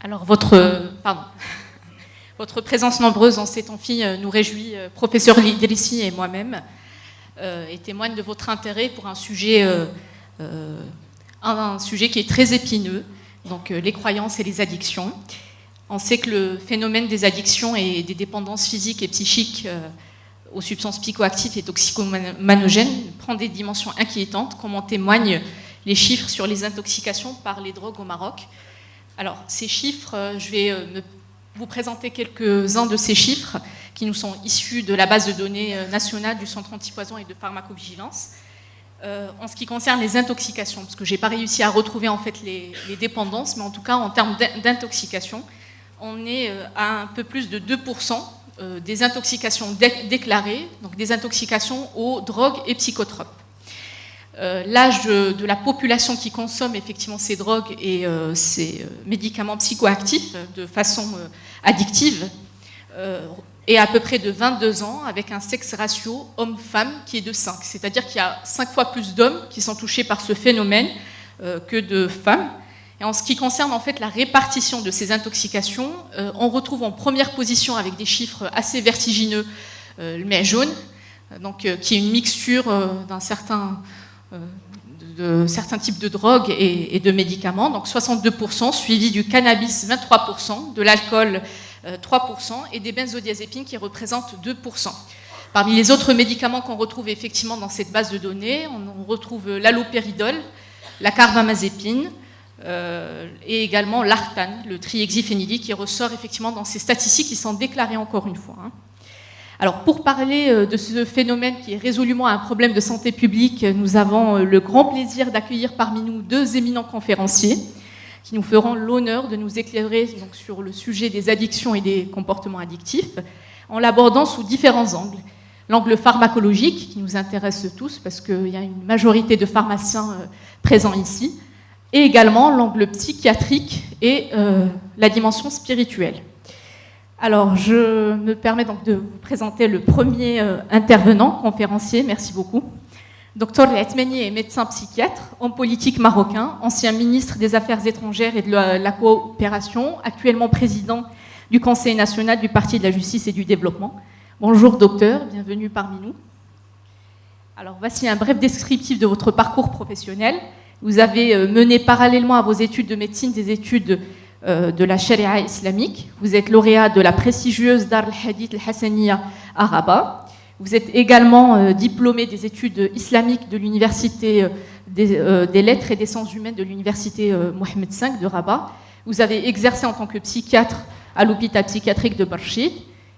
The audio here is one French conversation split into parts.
Alors, votre présence nombreuse en cette amphi nous réjouit, professeur Idrissi et moi-même, et témoigne de votre intérêt pour un sujet qui est très épineux, donc les croyances et les addictions. On sait que le phénomène des addictions et des dépendances physiques et psychiques aux substances psychoactives et toxicomanogènes prend des dimensions inquiétantes, comme en témoignent les chiffres sur les intoxications par les drogues au Maroc. Alors, ces chiffres, je vais vous présenter quelques-uns de ces chiffres qui nous sont issus de la base de données nationale du Centre antipoison et de pharmacovigilance. En ce qui concerne les intoxications, parce que je n'ai pas réussi à retrouver en fait les dépendances, mais en tout cas, en termes d'intoxication, on est à un peu plus de 2% des intoxications déclarées, donc des intoxications aux drogues et psychotropes. L'âge de la population qui consomme effectivement ces drogues et ces médicaments psychoactifs de façon addictive est à peu près de 22 ans, avec un sexe ratio homme-femme qui est de 5. C'est-à-dire qu'il y a 5 fois plus d'hommes qui sont touchés par ce phénomène que de femmes. Et en ce qui concerne en fait la répartition de ces intoxications, on retrouve en première position, avec des chiffres assez vertigineux, le mets jaune, donc, qui est une mixture de certains types de drogues et de médicaments, donc 62%, suivi du cannabis 23%, de l'alcool 3% et des benzodiazépines qui représentent 2%. Parmi les autres médicaments qu'on retrouve effectivement dans cette base de données, on retrouve l'allopéridol, la carbamazépine et également l'artane, le trihexyphénidil, qui ressort effectivement dans ces statistiques qui sont déclarées encore une fois. Alors, pour parler de ce phénomène qui est résolument un problème de santé publique, nous avons le grand plaisir d'accueillir parmi nous 2 éminents conférenciers qui nous feront l'honneur de nous éclairer donc, sur le sujet des addictions et des comportements addictifs, en l'abordant sous différents angles. L'angle pharmacologique, qui nous intéresse tous, parce qu'il y a une majorité de pharmaciens présents ici, et également l'angle psychiatrique et la dimension spirituelle. Alors, je me permets donc de vous présenter le premier intervenant, conférencier, merci beaucoup. Dr Atmani est médecin psychiatre, homme politique marocain, ancien ministre des Affaires étrangères et de la coopération, actuellement président du Conseil national du Parti de la justice et du développement. Bonjour docteur, bienvenue parmi nous. Alors, voici un bref descriptif de votre parcours professionnel. Vous avez mené parallèlement à vos études de médecine des études de la charia islamique. Vous êtes lauréat de la prestigieuse Dar al-Hadith al-Hassaniya à Rabat. Vous êtes également diplômé des études islamiques de l'Université des Lettres et des Sciences Humaines de l'Université Mohammed V de Rabat. Vous avez exercé en tant que psychiatre à l'hôpital psychiatrique de Barchid.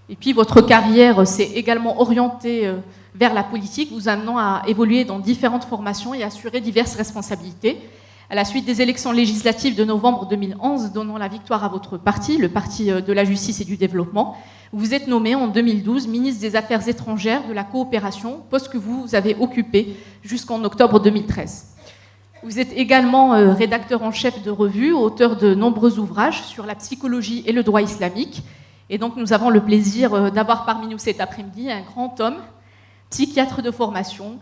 Et puis votre carrière s'est également orientée vers la politique, vous amenant à évoluer dans différentes formations et assurer diverses responsabilités. À la suite des élections législatives de novembre 2011, donnant la victoire à votre parti, le Parti de la justice et du développement, vous êtes nommé en 2012 ministre des Affaires étrangères, de la coopération, poste que vous avez occupé jusqu'en octobre 2013. Vous êtes également rédacteur en chef de revue, auteur de nombreux ouvrages sur la psychologie et le droit islamique. Et donc nous avons le plaisir d'avoir parmi nous cet après-midi un grand homme, psychiatre de formation,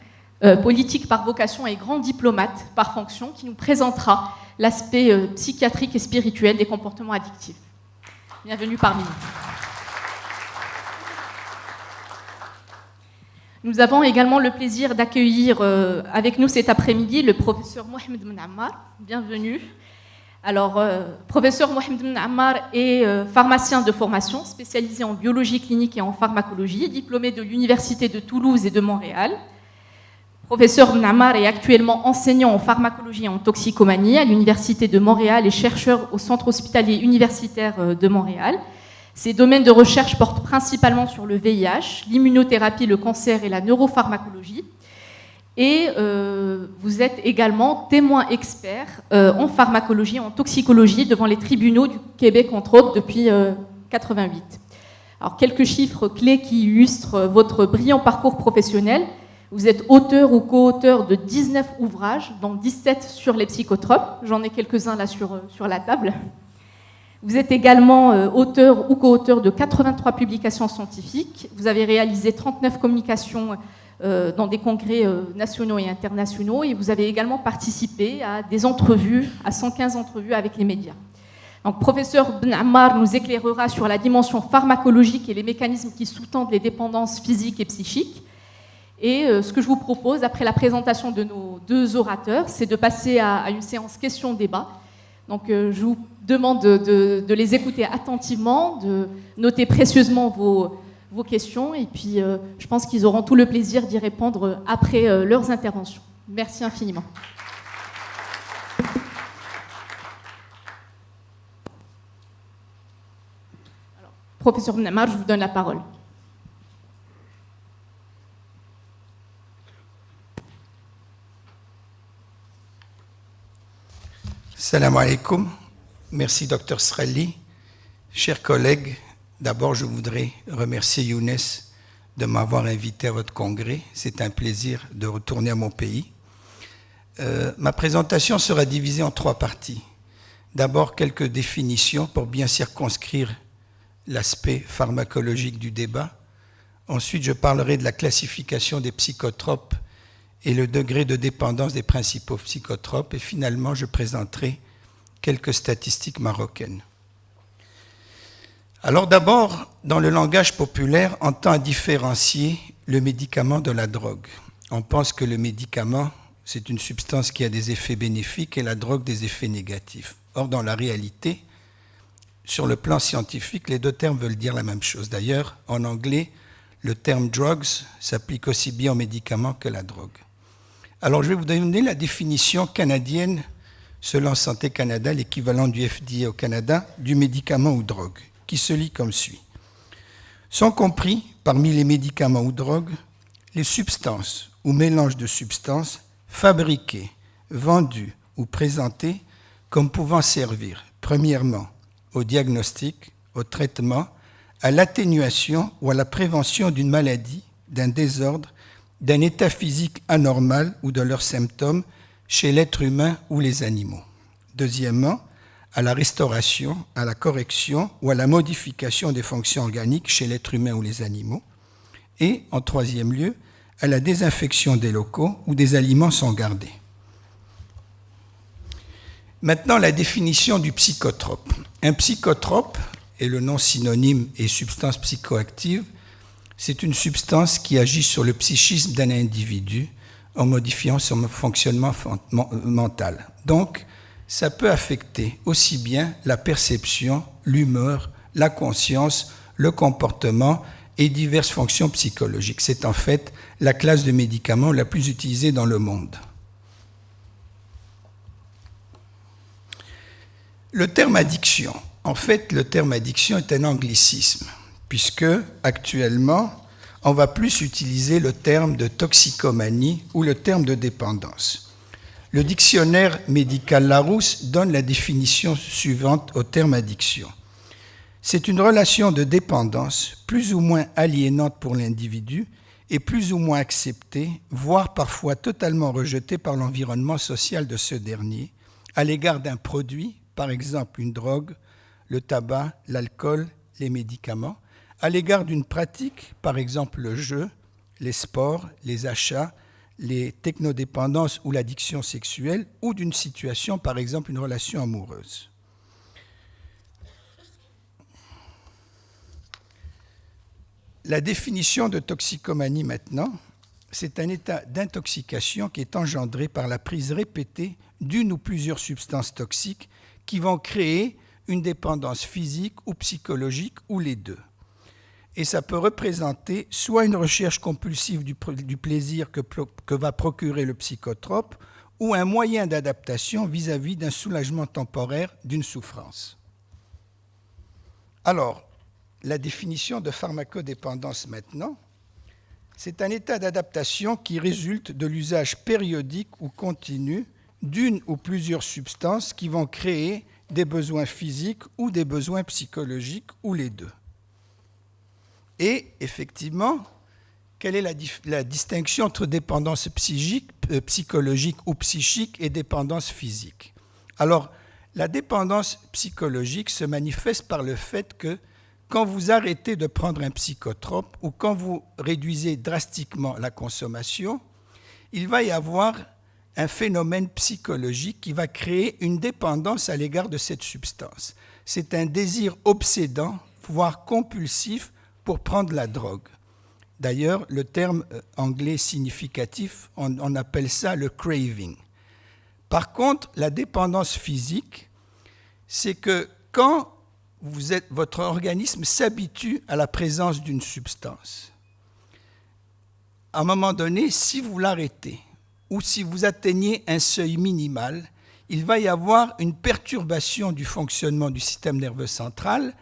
politique par vocation et grand diplomate par fonction, qui nous présentera l'aspect psychiatrique et spirituel des comportements addictifs. Bienvenue parmi nous. Nous avons également le plaisir d'accueillir avec nous cet après-midi le professeur Mohamed Ben Ammar. Bienvenue. Alors, professeur Mohamed Ben Ammar est pharmacien de formation, spécialisé en biologie clinique et en pharmacologie, diplômé de l'Université de Toulouse et de Montréal. Professeur Ben Ammar est actuellement enseignant en pharmacologie et en toxicomanie à l'Université de Montréal et chercheur au Centre hospitalier universitaire de Montréal. Ses domaines de recherche portent principalement sur le VIH, l'immunothérapie, le cancer et la neuropharmacologie. Et vous êtes également témoin expert en pharmacologie et en toxicologie devant les tribunaux du Québec, entre autres, depuis 1988. Alors, quelques chiffres clés qui illustrent votre brillant parcours professionnel. Vous êtes auteur ou co-auteur de 19 ouvrages, dont 17 sur les psychotropes. J'en ai quelques-uns là sur la table. Vous êtes également auteur ou co-auteur de 83 publications scientifiques. Vous avez réalisé 39 communications dans des congrès nationaux et internationaux, et vous avez également participé à des entrevues, à 115 entrevues avec les médias. Donc, professeur Ben Ammar nous éclairera sur la dimension pharmacologique et les mécanismes qui sous-tendent les dépendances physiques et psychiques. Et ce que je vous propose, après la présentation de nos deux orateurs, c'est de passer à une séance questions-débat. Donc, je vous demande de les écouter attentivement, de noter précieusement vos questions, et puis je pense qu'ils auront tout le plaisir d'y répondre après leurs interventions. Merci infiniment. Alors, professeur Ben Ammar, je vous donne la parole. Salam alaikum. Merci, Dr Srali. Chers collègues, d'abord, je voudrais remercier Younes de m'avoir invité à votre congrès. C'est un plaisir de retourner à mon pays. Ma présentation sera divisée en 3 parties. D'abord, quelques définitions pour bien circonscrire l'aspect pharmacologique du débat. Ensuite, je parlerai de la classification des psychotropes et le degré de dépendance des principaux psychotropes. Et finalement, je présenterai quelques statistiques marocaines. Alors d'abord, dans le langage populaire, on tend à différencier le médicament de la drogue. On pense que le médicament, c'est une substance qui a des effets bénéfiques et la drogue des effets négatifs. Or, dans la réalité, sur le plan scientifique, les 2 termes veulent dire la même chose. D'ailleurs, en anglais, le terme « drugs » s'applique aussi bien aux médicaments que la drogue. Alors, je vais vous donner la définition canadienne, selon Santé Canada, l'équivalent du FDA au Canada, du médicament ou drogue, qui se lit comme suit. Sont compris, parmi les médicaments ou drogues, les substances ou mélanges de substances fabriquées, vendues ou présentées comme pouvant servir, premièrement, au diagnostic, au traitement, à l'atténuation ou à la prévention d'une maladie, d'un désordre, d'un état physique anormal ou de leurs symptômes chez l'être humain ou les animaux. Deuxièmement, à la restauration, à la correction ou à la modification des fonctions organiques chez l'être humain ou les animaux. Et, en troisième lieu, à la désinfection des locaux où des aliments sont gardés. Maintenant, la définition du psychotrope. Un psychotrope, et le nom synonyme est substance psychoactive, c'est une substance qui agit sur le psychisme d'un individu en modifiant son fonctionnement mental. Donc, ça peut affecter aussi bien la perception, l'humeur, la conscience, le comportement et diverses fonctions psychologiques. C'est en fait la classe de médicaments la plus utilisée dans le monde. Le terme addiction. En fait, le terme addiction est un anglicisme, puisque actuellement, on va plus utiliser le terme de toxicomanie ou le terme de dépendance. Le dictionnaire médical Larousse donne la définition suivante au terme addiction. C'est une relation de dépendance plus ou moins aliénante pour l'individu et plus ou moins acceptée, voire parfois totalement rejetée par l'environnement social de ce dernier, à l'égard d'un produit, par exemple une drogue, le tabac, l'alcool, les médicaments, à l'égard d'une pratique, par exemple le jeu, les sports, les achats, les technodépendances ou l'addiction sexuelle, ou d'une situation, par exemple une relation amoureuse. La définition de toxicomanie maintenant, c'est un état d'intoxication qui est engendré par la prise répétée d'une ou plusieurs substances toxiques qui vont créer une dépendance physique ou psychologique ou les deux. Et ça peut représenter soit une recherche compulsive du plaisir que va procurer le psychotrope ou un moyen d'adaptation vis-à-vis d'un soulagement temporaire d'une souffrance. Alors, la définition de pharmacodépendance maintenant, c'est un état d'adaptation qui résulte de l'usage périodique ou continu d'une ou plusieurs substances qui vont créer des besoins physiques ou des besoins psychologiques ou les deux. Et effectivement, quelle est la distinction entre dépendance psychologique ou psychique et dépendance physique? Alors, la dépendance psychologique se manifeste par le fait que quand vous arrêtez de prendre un psychotrope ou quand vous réduisez drastiquement la consommation, il va y avoir un phénomène psychologique qui va créer une dépendance à l'égard de cette substance. C'est un désir obsédant, voire compulsif, pour prendre la drogue. D'ailleurs, le terme anglais significatif, on appelle ça le craving. Par contre, la dépendance physique, c'est que quand votre organisme s'habitue à la présence d'une substance, à un moment donné, si vous l'arrêtez ou si vous atteignez un seuil minimal, il va y avoir une perturbation du fonctionnement du système nerveux central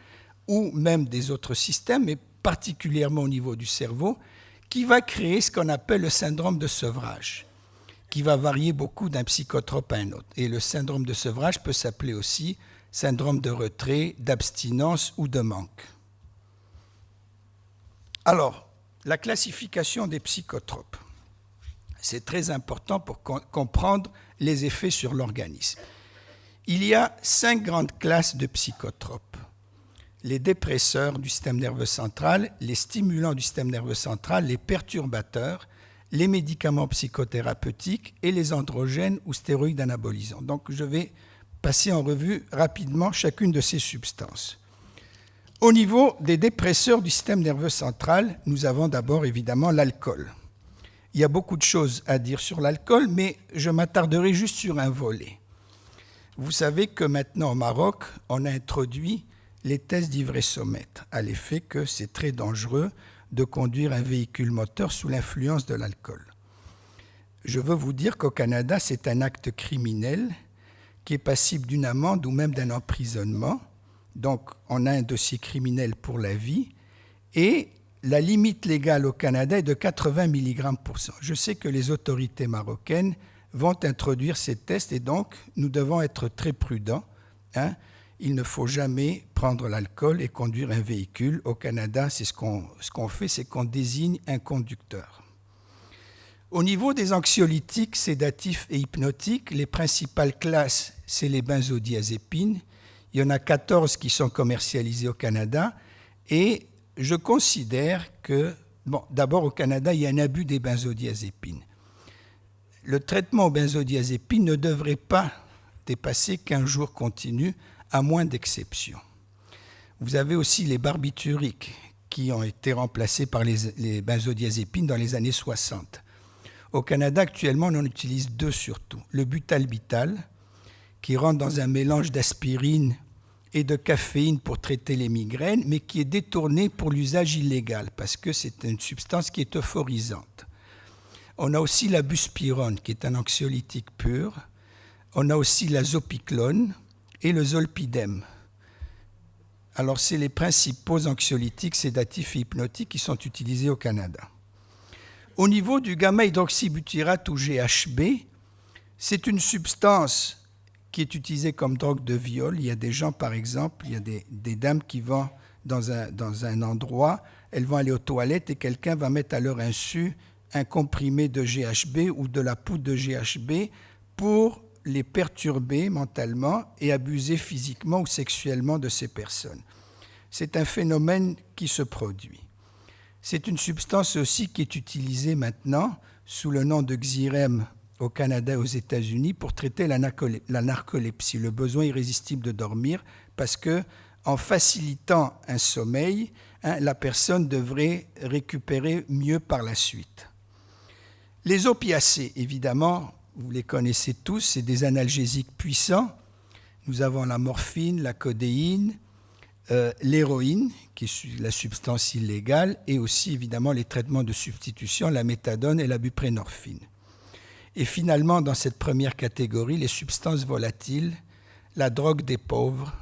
ou même des autres systèmes, mais particulièrement au niveau du cerveau, qui va créer ce qu'on appelle le syndrome de sevrage, qui va varier beaucoup d'un psychotrope à un autre. Et le syndrome de sevrage peut s'appeler aussi syndrome de retrait, d'abstinence ou de manque. Alors, la classification des psychotropes, c'est très important pour comprendre les effets sur l'organisme. Il y a 5 grandes classes de psychotropes. Les dépresseurs du système nerveux central, les stimulants du système nerveux central, les perturbateurs, les médicaments psychothérapeutiques et les androgènes ou stéroïdes anabolisants. Donc, je vais passer en revue rapidement chacune de ces substances. Au niveau des dépresseurs du système nerveux central, nous avons d'abord évidemment l'alcool. Il y a beaucoup de choses à dire sur l'alcool, mais je m'attarderai juste sur un volet. Vous savez que maintenant au Maroc, on a introduit les tests d'ivresomètre, à l'effet que c'est très dangereux de conduire un véhicule moteur sous l'influence de l'alcool. Je veux vous dire qu'au Canada, c'est un acte criminel qui est passible d'une amende ou même d'un emprisonnement. Donc, on a un dossier criminel pour la vie et la limite légale au Canada est de 80 mg pour cent. Je sais que les autorités marocaines vont introduire ces tests et donc nous devons être très prudents. Il ne faut jamais prendre l'alcool et conduire un véhicule. Au Canada, c'est ce qu'on fait, c'est qu'on désigne un conducteur. Au niveau des anxiolytiques, sédatifs et hypnotiques, les principales classes, c'est les benzodiazépines. Il y en a 14 qui sont commercialisés au Canada et je considère que, d'abord au Canada, il y a un abus des benzodiazépines. Le traitement aux benzodiazépines ne devrait pas dépasser 15 jours continus, à moins d'exceptions. Vous avez aussi les barbituriques qui ont été remplacés par les benzodiazépines dans les années 60. Au Canada, actuellement, on en utilise 2 surtout. Le butalbital, qui rentre dans un mélange d'aspirine et de caféine pour traiter les migraines, mais qui est détourné pour l'usage illégal, parce que c'est une substance qui est euphorisante. On a aussi la buspirone, qui est un anxiolytique pur. On a aussi la zopiclone et le zolpidem. Alors, c'est les principaux anxiolytiques, sédatifs et hypnotiques qui sont utilisés au Canada. Au niveau du gamma-hydroxybutyrate ou GHB, c'est une substance qui est utilisée comme drogue de viol. Il y a des gens, par exemple, il y a des dames qui vont dans un endroit, elles vont aller aux toilettes et quelqu'un va mettre à leur insu un comprimé de GHB ou de la poudre de GHB pour les perturber mentalement et abuser physiquement ou sexuellement de ces personnes. C'est un phénomène qui se produit. C'est une substance aussi qui est utilisée maintenant sous le nom de Xyrem au Canada et aux États-Unis pour traiter la narcolepsie, le besoin irrésistible de dormir, parce que en facilitant un sommeil, la personne devrait récupérer mieux par la suite. Les opiacés, évidemment, vous les connaissez tous, c'est des analgésiques puissants. Nous avons la morphine, la codéine, l'héroïne, qui est la substance illégale, et aussi évidemment les traitements de substitution, la méthadone et la buprénorphine. Et finalement, dans cette première catégorie, les substances volatiles, la drogue des pauvres,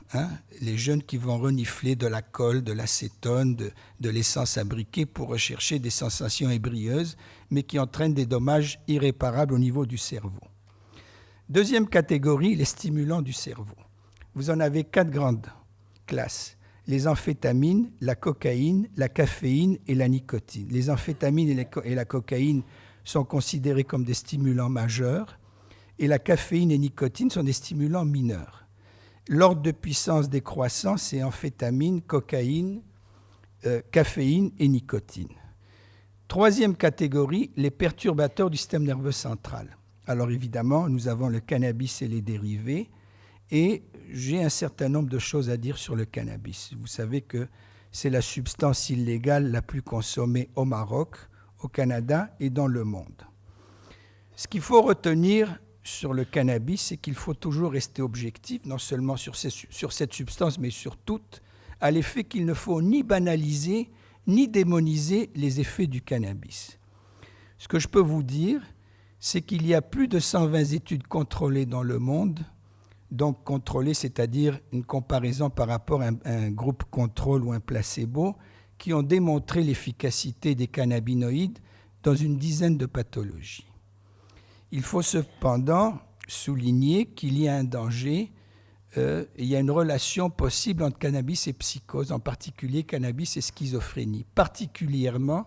les jeunes qui vont renifler de la colle, de l'acétone, de l'essence à briquet pour rechercher des sensations ébrieuses, mais qui entraînent des dommages irréparables au niveau du cerveau. Deuxième catégorie, les stimulants du cerveau. Vous en avez 4 grandes classes. Les amphétamines, la cocaïne, la caféine et la nicotine. Les amphétamines et la cocaïne sont considérés comme des stimulants majeurs et la caféine et nicotine sont des stimulants mineurs. L'ordre de puissance décroissant, c'est amphétamine, cocaïne, caféine et nicotine. Troisième catégorie, les perturbateurs du système nerveux central. Alors évidemment, nous avons le cannabis et les dérivés, et j'ai un certain nombre de choses à dire sur le cannabis. Vous savez que c'est la substance illégale la plus consommée au Maroc, au Canada et dans le monde. Ce qu'il faut retenir sur le cannabis, c'est qu'il faut toujours rester objectif, non seulement sur cette substance, mais sur toute, à l'effet qu'il ne faut ni banaliser, ni démoniser les effets du cannabis. Ce que je peux vous dire, c'est qu'il y a plus de 120 études contrôlées dans le monde, donc contrôlées, c'est-à-dire une comparaison par rapport à un groupe contrôle ou un placebo, qui ont démontré l'efficacité des cannabinoïdes dans une dizaine de pathologies. Il faut cependant souligner qu'il y a un danger, il y a une relation possible entre cannabis et psychose, en particulier cannabis et schizophrénie, particulièrement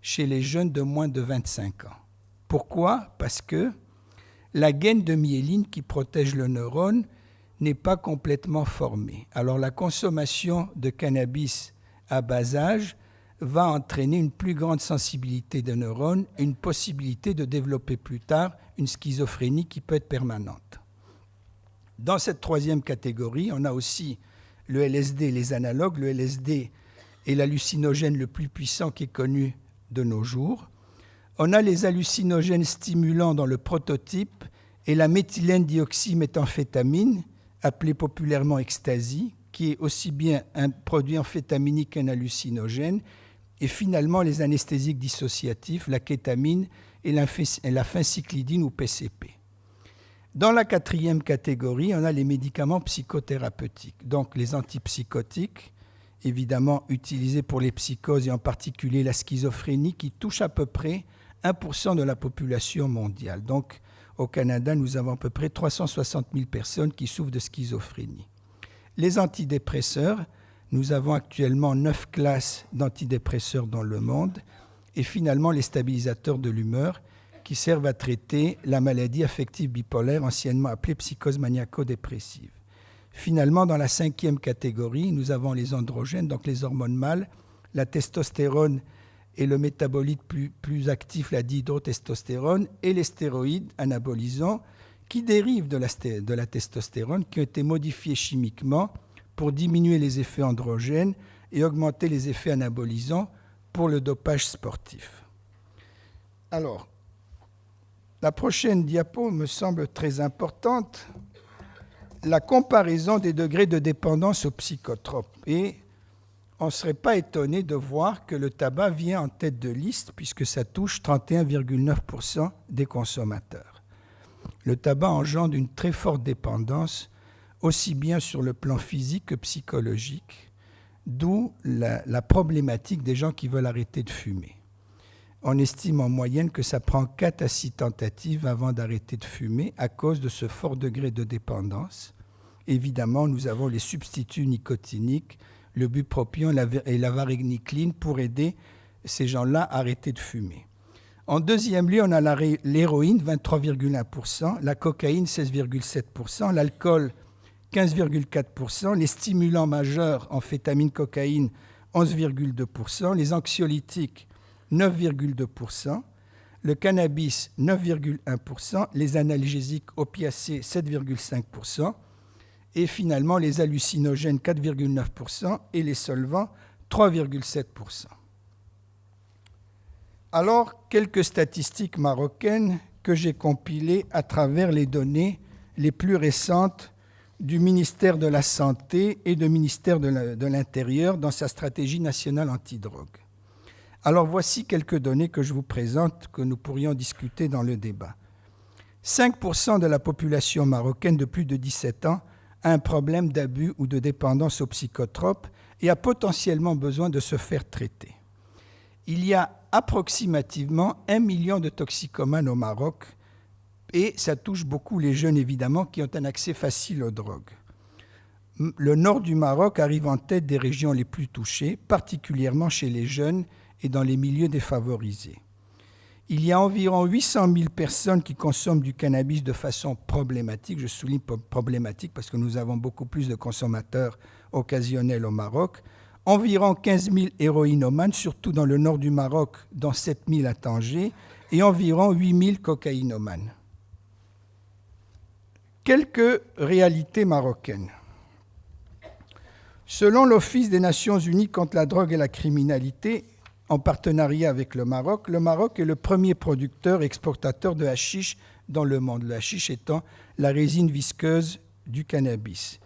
chez les jeunes de moins de 25 ans. Pourquoi ? Parce que la gaine de myéline qui protège le neurone n'est pas complètement formée. Alors la consommation de cannabis à bas âge va entraîner une plus grande sensibilité des neurones et une possibilité de développer plus tard une schizophrénie qui peut être permanente. Dans cette troisième catégorie, on a aussi le LSD et les analogues. Le LSD est l'hallucinogène le plus puissant qui est connu de nos jours. On a les hallucinogènes stimulants dans le prototype et la méthylène dioxyméthamphétamine, appelée populairement ecstasy, qui est aussi bien un produit amphétaminique qu'un hallucinogène, et finalement les anesthésiques dissociatifs, la kétamine et la phencyclidine ou PCP. Dans la quatrième catégorie, on a les médicaments psychothérapeutiques, donc les antipsychotiques, évidemment utilisés pour les psychoses et en particulier la schizophrénie, qui touche à peu près 1% de la population mondiale. Donc au Canada, nous avons à peu près 360 000 personnes qui souffrent de schizophrénie. Les antidépresseurs, nous avons actuellement 9 classes d'antidépresseurs dans le monde, et finalement les stabilisateurs de l'humeur qui servent à traiter la maladie affective bipolaire, anciennement appelée psychose maniaco-dépressive. Finalement, dans la cinquième catégorie, nous avons les androgènes, donc les hormones mâles, la testostérone et le métabolite plus actif, la dihydrotestostérone, et les stéroïdes anabolisants qui dérivent de la testostérone, qui ont été modifiés chimiquement pour diminuer les effets androgènes et augmenter les effets anabolisants pour le dopage sportif. Alors, la prochaine diapo me semble très importante, la comparaison des degrés de dépendance aux psychotropes. Et on ne serait pas étonné de voir que le tabac vient en tête de liste puisque ça touche 31,9% des consommateurs. Le tabac engendre une très forte dépendance, aussi bien sur le plan physique que psychologique, d'où la problématique des gens qui veulent arrêter de fumer. On estime en moyenne que ça prend 4 à 6 tentatives avant d'arrêter de fumer à cause de ce fort degré de dépendance. Évidemment, nous avons les substituts nicotiniques, le bupropion et la varenicline pour aider ces gens-là à arrêter de fumer. En deuxième lieu, on a l'héroïne, 23,1%, la cocaïne, 16,7%, l'alcool, 15,4%, les stimulants majeurs, amphétamine, cocaïne, 11,2%, les anxiolytiques, 9,2%, le cannabis, 9,1%, les analgésiques opiacés, 7,5%, et finalement les hallucinogènes, 4,9%, et les solvants, 3,7%. Alors, quelques statistiques marocaines que j'ai compilées à travers les données les plus récentes du ministère de la Santé et du ministère de l'Intérieur dans sa stratégie nationale antidrogue. Alors voici quelques données que je vous présente, que nous pourrions discuter dans le débat. 5% de la population marocaine de plus de 17 ans a un problème d'abus ou de dépendance aux psychotropes et a potentiellement besoin de se faire traiter. Il y a approximativement 1 million de toxicomanes au Maroc et ça touche beaucoup les jeunes évidemment qui ont un accès facile aux drogues. Le nord du Maroc arrive en tête des régions les plus touchées, particulièrement chez les jeunes et dans les milieux défavorisés. Il y a environ 800 000 personnes qui consomment du cannabis de façon problématique. Je souligne problématique parce que nous avons beaucoup plus de consommateurs occasionnels au Maroc. Environ 15 000 héroïnomanes, surtout dans le nord du Maroc, dont 7 000 à Tanger, et environ 8 000 cocaïnomanes. Quelques réalités marocaines. Selon l'Office des Nations Unies contre la drogue et la criminalité, en partenariat avec le Maroc est le premier producteur et exportateur de hashish dans le monde, le hashish étant la résine visqueuse du cannabis.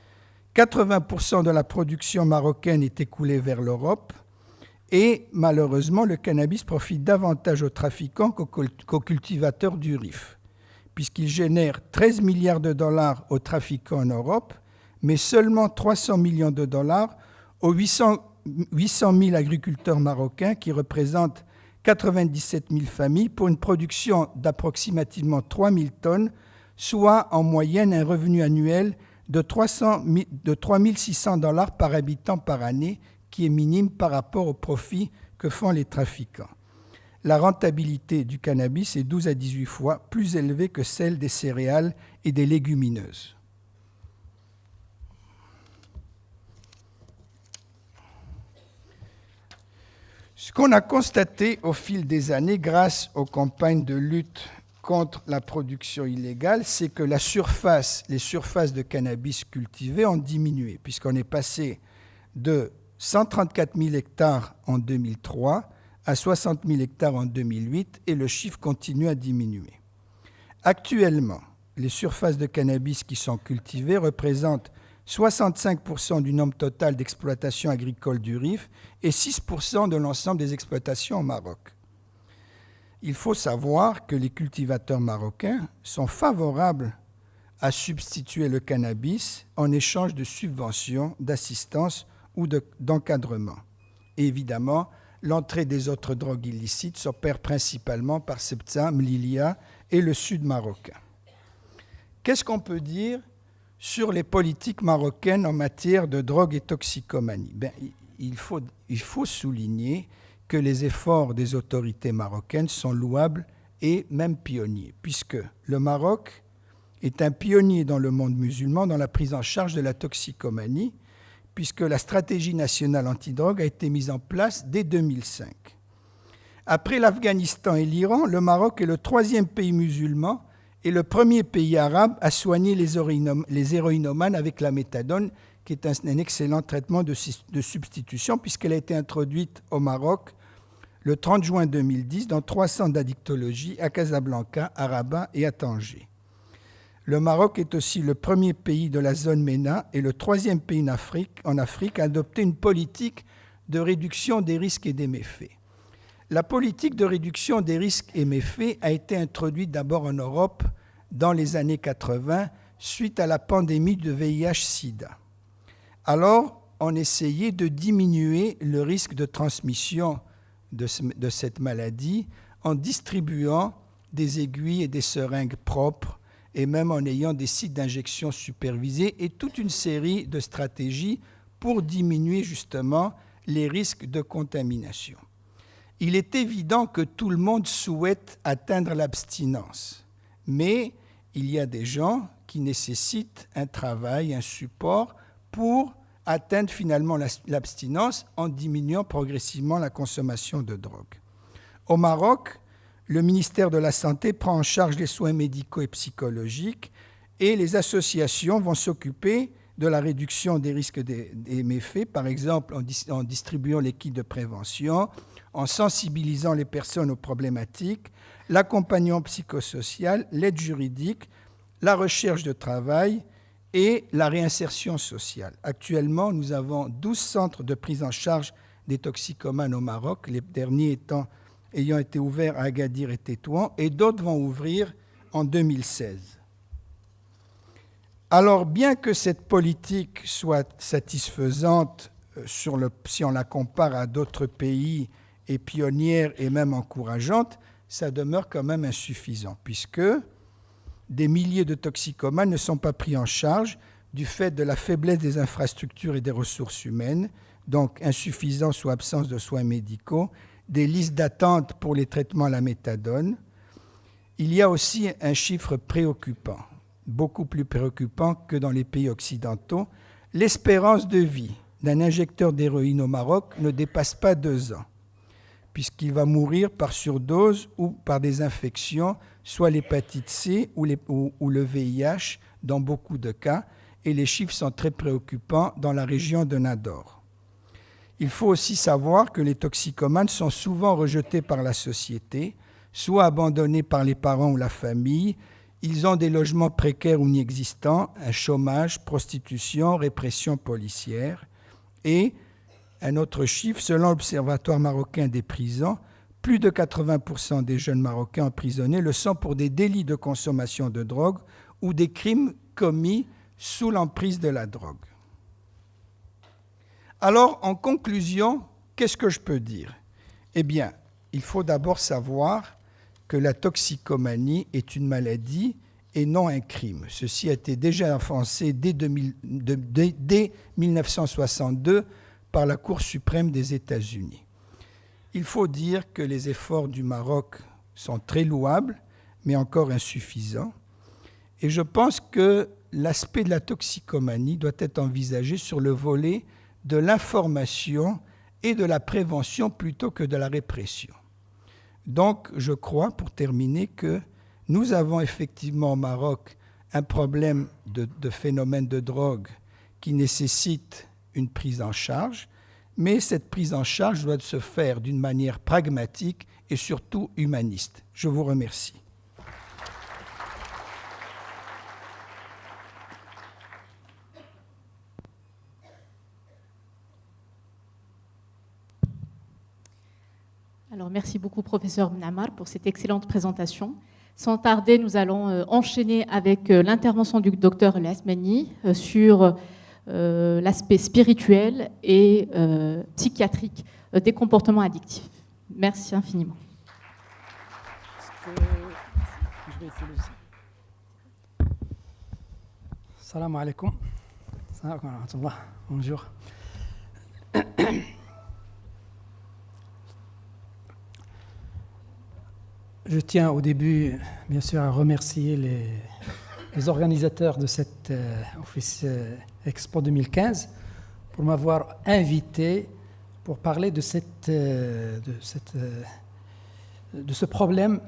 80% de la production marocaine est écoulée vers l'Europe et malheureusement, le cannabis profite davantage aux trafiquants qu'aux cultivateurs du Rif, puisqu'il génère 13 milliards de dollars aux trafiquants en Europe, mais seulement 300 millions de dollars aux 800 000 agriculteurs marocains qui représentent 97 000 familles pour une production d'approximativement 3 000 tonnes, soit en moyenne un revenu annuel de 3 600 dollars par habitant par année, qui est minime par rapport au profit que font les trafiquants. La rentabilité du cannabis est 12 à 18 fois plus élevée que celle des céréales et des légumineuses. Ce qu'on a constaté au fil des années, grâce aux campagnes de lutte contre la production illégale, c'est que les surfaces de cannabis cultivées ont diminué, puisqu'on est passé de 134 000 hectares en 2003 à 60 000 hectares en 2008, et le chiffre continue à diminuer. Actuellement, les surfaces de cannabis qui sont cultivées représentent 65% du nombre total d'exploitations agricoles du Rif et 6% de l'ensemble des exploitations au Maroc. Il faut savoir que les cultivateurs marocains sont favorables à substituer le cannabis en échange de subventions, d'assistance ou d'encadrement. Et évidemment, l'entrée des autres drogues illicites s'opère principalement par Ceuta, Melilla et le sud marocain. Qu'est-ce qu'on peut dire sur les politiques marocaines en matière de drogue et toxicomanie? Il faut souligner que les efforts des autorités marocaines sont louables et même pionniers, puisque le Maroc est un pionnier dans le monde musulman dans la prise en charge de la toxicomanie, puisque la stratégie nationale antidrogue a été mise en place dès 2005. Après l'Afghanistan et l'Iran, le Maroc est le 3e pays musulman et le premier pays arabe à soigner les héroïnomanes avec la méthadone, qui est un excellent traitement de substitution, puisqu'elle a été introduite au Maroc le 30 juin 2010 dans 3 centres d'addictologie à Casablanca, à Rabat et à Tanger. Le Maroc est aussi le premier pays de la zone MENA et le 3e pays en Afrique à adopter une politique de réduction des risques et des méfaits. La politique de réduction des risques et méfaits a été introduite d'abord en Europe dans les années 80 suite à la pandémie de VIH-Sida. Alors, on essayait de diminuer le risque de transmission de cette maladie en distribuant des aiguilles et des seringues propres et même en ayant des sites d'injection supervisés et toute une série de stratégies pour diminuer justement les risques de contamination. Il est évident que tout le monde souhaite atteindre l'abstinence, mais il y a des gens qui nécessitent un travail, un support pour atteindre finalement l'abstinence en diminuant progressivement la consommation de drogue. Au Maroc, le ministère de la Santé prend en charge les soins médicaux et psychologiques et les associations vont s'occuper de la réduction des risques des méfaits, par exemple en distribuant les kits de prévention, en sensibilisant les personnes aux problématiques, l'accompagnement psychosocial, l'aide juridique, la recherche de travail et la réinsertion sociale. Actuellement, nous avons 12 centres de prise en charge des toxicomanes au Maroc, les derniers ayant été ouverts à Agadir et Tétouan, et d'autres vont ouvrir en 2016. Alors, bien que cette politique soit satisfaisante si on la compare à d'autres pays et pionnière et même encourageante, ça demeure quand même insuffisant, puisque des milliers de toxicomanes ne sont pas pris en charge du fait de la faiblesse des infrastructures et des ressources humaines, donc insuffisance ou absence de soins médicaux, des listes d'attente pour les traitements à la méthadone. Il y a aussi un chiffre préoccupant, beaucoup plus préoccupant que dans les pays occidentaux. L'espérance de vie d'un injecteur d'héroïne au Maroc ne dépasse pas 2 ans, puisqu'il va mourir par surdose ou par des infections, soit l'hépatite C ou le VIH, dans beaucoup de cas, et les chiffres sont très préoccupants dans la région de Nador. Il faut aussi savoir que les toxicomanes sont souvent rejetés par la société, soit abandonnés par les parents ou la famille. Ils ont des logements précaires ou inexistants, un chômage, prostitution, répression policière. Et un autre chiffre, selon l'Observatoire marocain des prisons, plus de 80% des jeunes Marocains emprisonnés le sont pour des délits de consommation de drogue ou des crimes commis sous l'emprise de la drogue. Alors, en conclusion, qu'est-ce que je peux dire? Eh bien, il faut d'abord savoir que la toxicomanie est une maladie et non un crime. Ceci a été déjà avancé dès 1962 par la Cour suprême des États-Unis. Il faut dire que les efforts du Maroc sont très louables, mais encore insuffisants. Et je pense que l'aspect de la toxicomanie doit être envisagé sur le volet de l'information et de la prévention plutôt que de la répression. Donc, je crois, pour terminer, que nous avons effectivement au Maroc un problème de phénomène de drogue qui nécessite une prise en charge, mais cette prise en charge doit se faire d'une manière pragmatique et surtout humaniste. Je vous remercie. Alors, merci beaucoup, professeur Mnamar, pour cette excellente présentation. Sans tarder, nous allons enchaîner avec l'intervention du docteur Lasmani sur l'aspect spirituel et psychiatrique des comportements addictifs. Merci infiniment. Salam alaikum. Bonjour. Je tiens au début, bien sûr, à remercier les organisateurs de cette Office Expo 2015 pour m'avoir invité pour parler de ce problème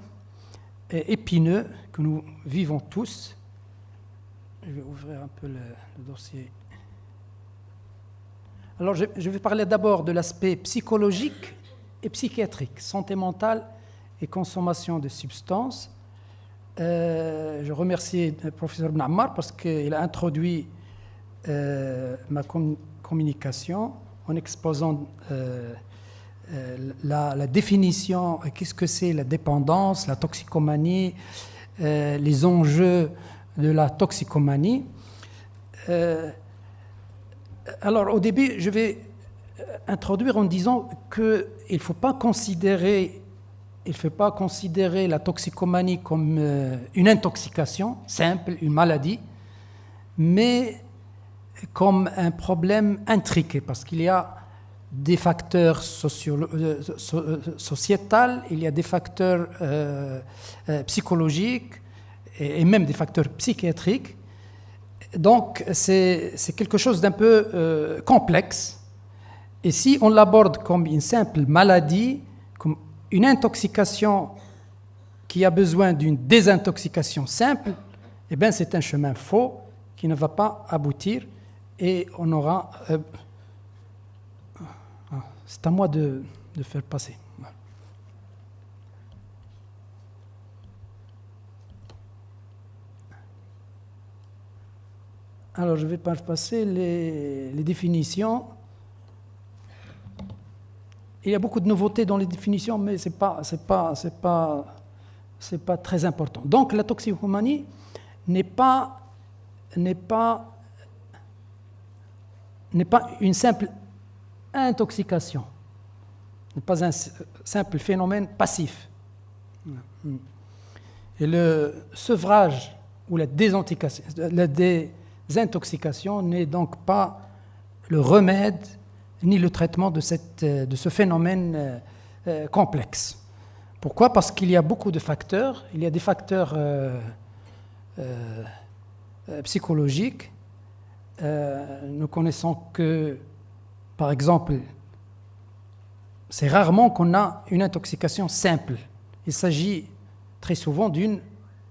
épineux que nous vivons tous. Je vais ouvrir un peu le dossier. Alors, je vais parler d'abord de l'aspect psychologique et psychiatrique, santé mentale et consommation de substances. Je remercie le professeur Mnamar parce qu'il a introduit ma communication en exposant la définition, qu'est-ce que c'est la dépendance, la toxicomanie, les enjeux de la toxicomanie. Alors au début, je vais introduire en disant qu'il ne faut pas considérer la toxicomanie comme une intoxication simple, une maladie, mais comme un problème intriqué, parce qu'il y a des facteurs sociétals, il y a des facteurs psychologiques et même des facteurs psychiatriques. Donc c'est quelque chose d'un peu complexe. Et si on l'aborde comme une simple maladie, comme une intoxication qui a besoin d'une désintoxication simple, eh bien c'est un chemin faux qui ne va pas aboutir et on aura... c'est à moi de faire passer. Alors je vais passer les définitions. Il y a beaucoup de nouveautés dans les définitions, mais c'est pas très important. Donc la toxicomanie n'est pas une simple intoxication, n'est pas un simple phénomène passif. Et le sevrage ou la désintoxication n'est donc pas le remède ni le traitement de ce phénomène complexe. Pourquoi ? Parce qu'il y a beaucoup de facteurs. Il y a des facteurs psychologiques. Nous connaissons que, par exemple, c'est rarement qu'on a une intoxication simple. Il s'agit très souvent d'une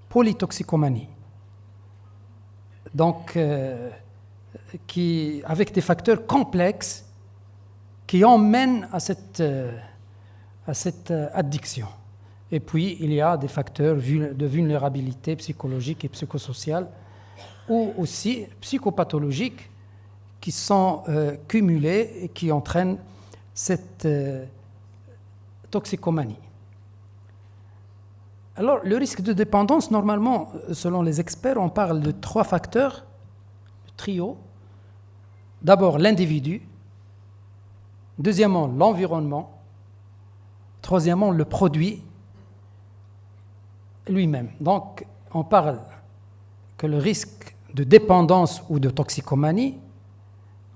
polytoxicomanie. donc avec des facteurs complexes qui emmènent à cette addiction. Et puis, il y a des facteurs de vulnérabilité psychologique et psychosociale ou aussi psychopathologiques qui sont cumulés et qui entraînent cette toxicomanie. Alors, le risque de dépendance, normalement, selon les experts, on parle de 3 facteurs, le trio. D'abord, l'individu. Deuxièmement, l'environnement. Troisièmement, le produit lui-même. Donc, on parle que le risque de dépendance ou de toxicomanie,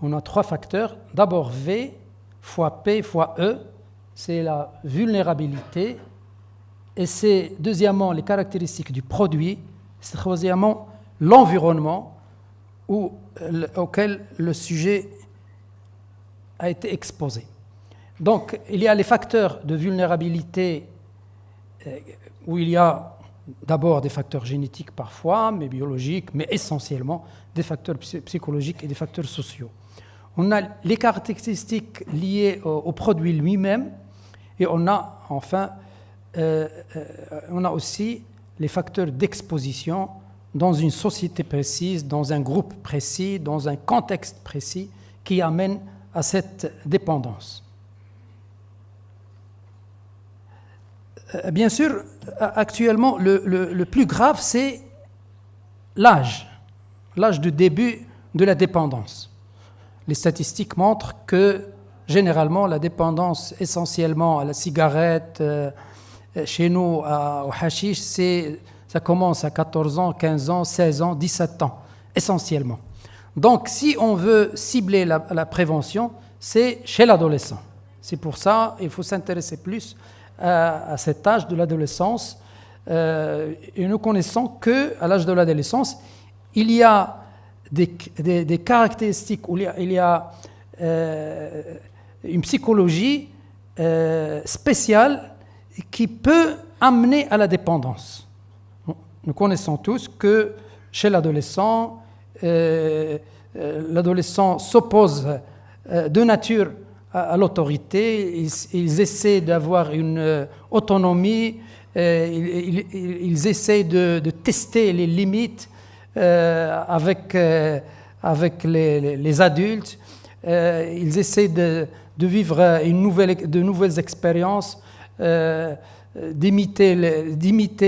on a 3 facteurs. D'abord, V fois P fois E, c'est la vulnérabilité. Et c'est deuxièmement les caractéristiques du produit. C'est troisièmement l'environnement auquel le sujet a été exposé. Donc, il y a les facteurs de vulnérabilité où il y a d'abord des facteurs génétiques parfois, mais biologiques, mais essentiellement des facteurs psychologiques et des facteurs sociaux. On a les caractéristiques liées au produit lui-même et on a enfin on a aussi les facteurs d'exposition dans une société précise, dans un groupe précis, dans un contexte précis qui amène à cette dépendance. Bien sûr, actuellement, le plus grave, c'est l'âge de début de la dépendance. Les statistiques montrent que, généralement, la dépendance essentiellement à la cigarette, chez nous, au hashish, ça commence à 14 ans, 15 ans, 16 ans, 17 ans, essentiellement. Donc, si on veut cibler la prévention, c'est chez l'adolescent. C'est pour ça qu'il faut s'intéresser plus à cet âge de l'adolescence. Et nous connaissons qu'à l'âge de l'adolescence, il y a des caractéristiques où il y a une psychologie spéciale qui peut amener à la dépendance. Nous connaissons tous que chez l'adolescent, l'adolescent s'oppose de nature à l'autorité, ils essaient d'avoir une autonomie, ils essaient de tester les limites avec les adultes, ils essaient de vivre de nouvelles expériences, d'imiter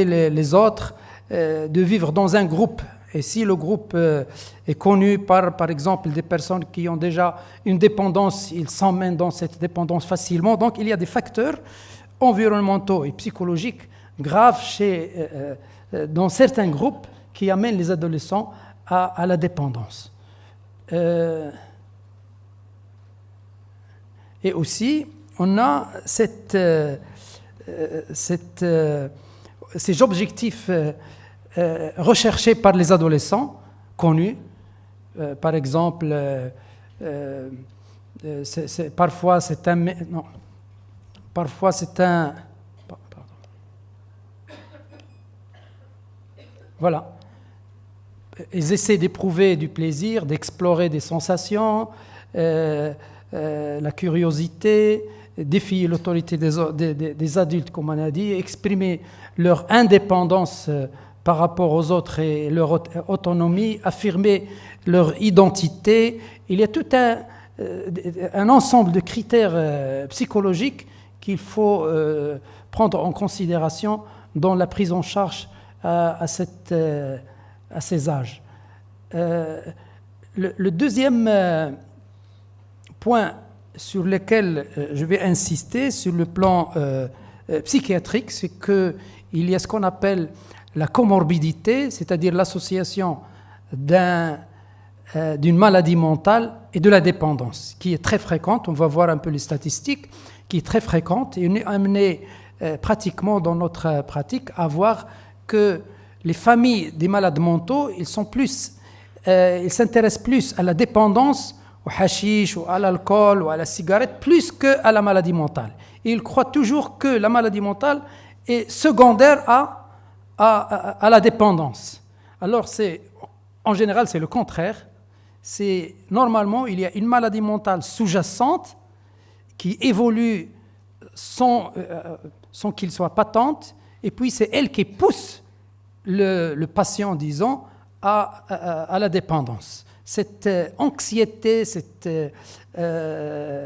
les autres, de vivre dans un groupe. Et si le groupe est connu par exemple, des personnes qui ont déjà une dépendance, ils s'emmènent dans cette dépendance facilement. Donc, il y a des facteurs environnementaux et psychologiques graves dans certains groupes qui amènent les adolescents à la dépendance. Et aussi, on a ces objectifs recherchés par les adolescents, connus. Par exemple, parfois c'est un... Non. Parfois c'est un... Pardon. Voilà. Ils essaient d'éprouver du plaisir, d'explorer des sensations, la curiosité, défier l'autorité des adultes, comme on a dit, exprimer leur indépendance par rapport aux autres et leur autonomie, affirmer leur identité. Il y a tout un ensemble de critères psychologiques qu'il faut prendre en considération dans la prise en charge à ces âges. Le deuxième point sur lequel je vais insister sur le plan psychiatrique, c'est qu'il y a ce qu'on appelle la comorbidité, c'est-à-dire l'association d'une maladie mentale et de la dépendance, qui est très fréquente. On va voir un peu les statistiques, qui est très fréquente, et on est amené pratiquement dans notre pratique à voir que les familles des malades mentaux, ils s'intéressent plus à la dépendance, au hashish, ou à l'alcool, ou à la cigarette, plus qu'à la maladie mentale. Et ils croient toujours que la maladie mentale est secondaire à la dépendance. Alors En général, c'est le contraire. Normalement, il y a une maladie mentale sous-jacente qui évolue sans qu'il soit patente, et puis c'est elle qui pousse le patient, disons, à la dépendance. Cette anxiété, cette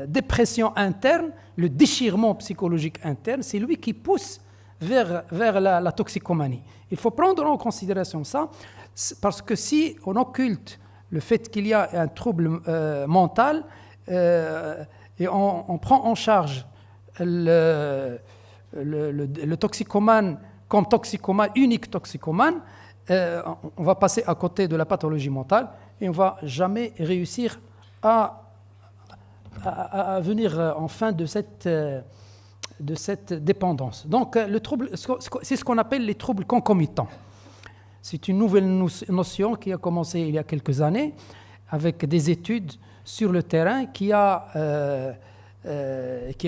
dépression interne, le déchirement psychologique interne, c'est lui qui pousse vers la toxicomanie. Il faut prendre en considération ça, parce que si on occulte le fait qu'il y a un trouble mental et on prend en charge le toxicomane comme toxicomane, unique toxicomane, on va passer à côté de la pathologie mentale et on ne va jamais réussir à venir en fin de cette dépendance. Donc, le trouble, c'est ce qu'on appelle les troubles concomitants. C'est une nouvelle notion qui a commencé il y a quelques années avec des études sur le terrain qui a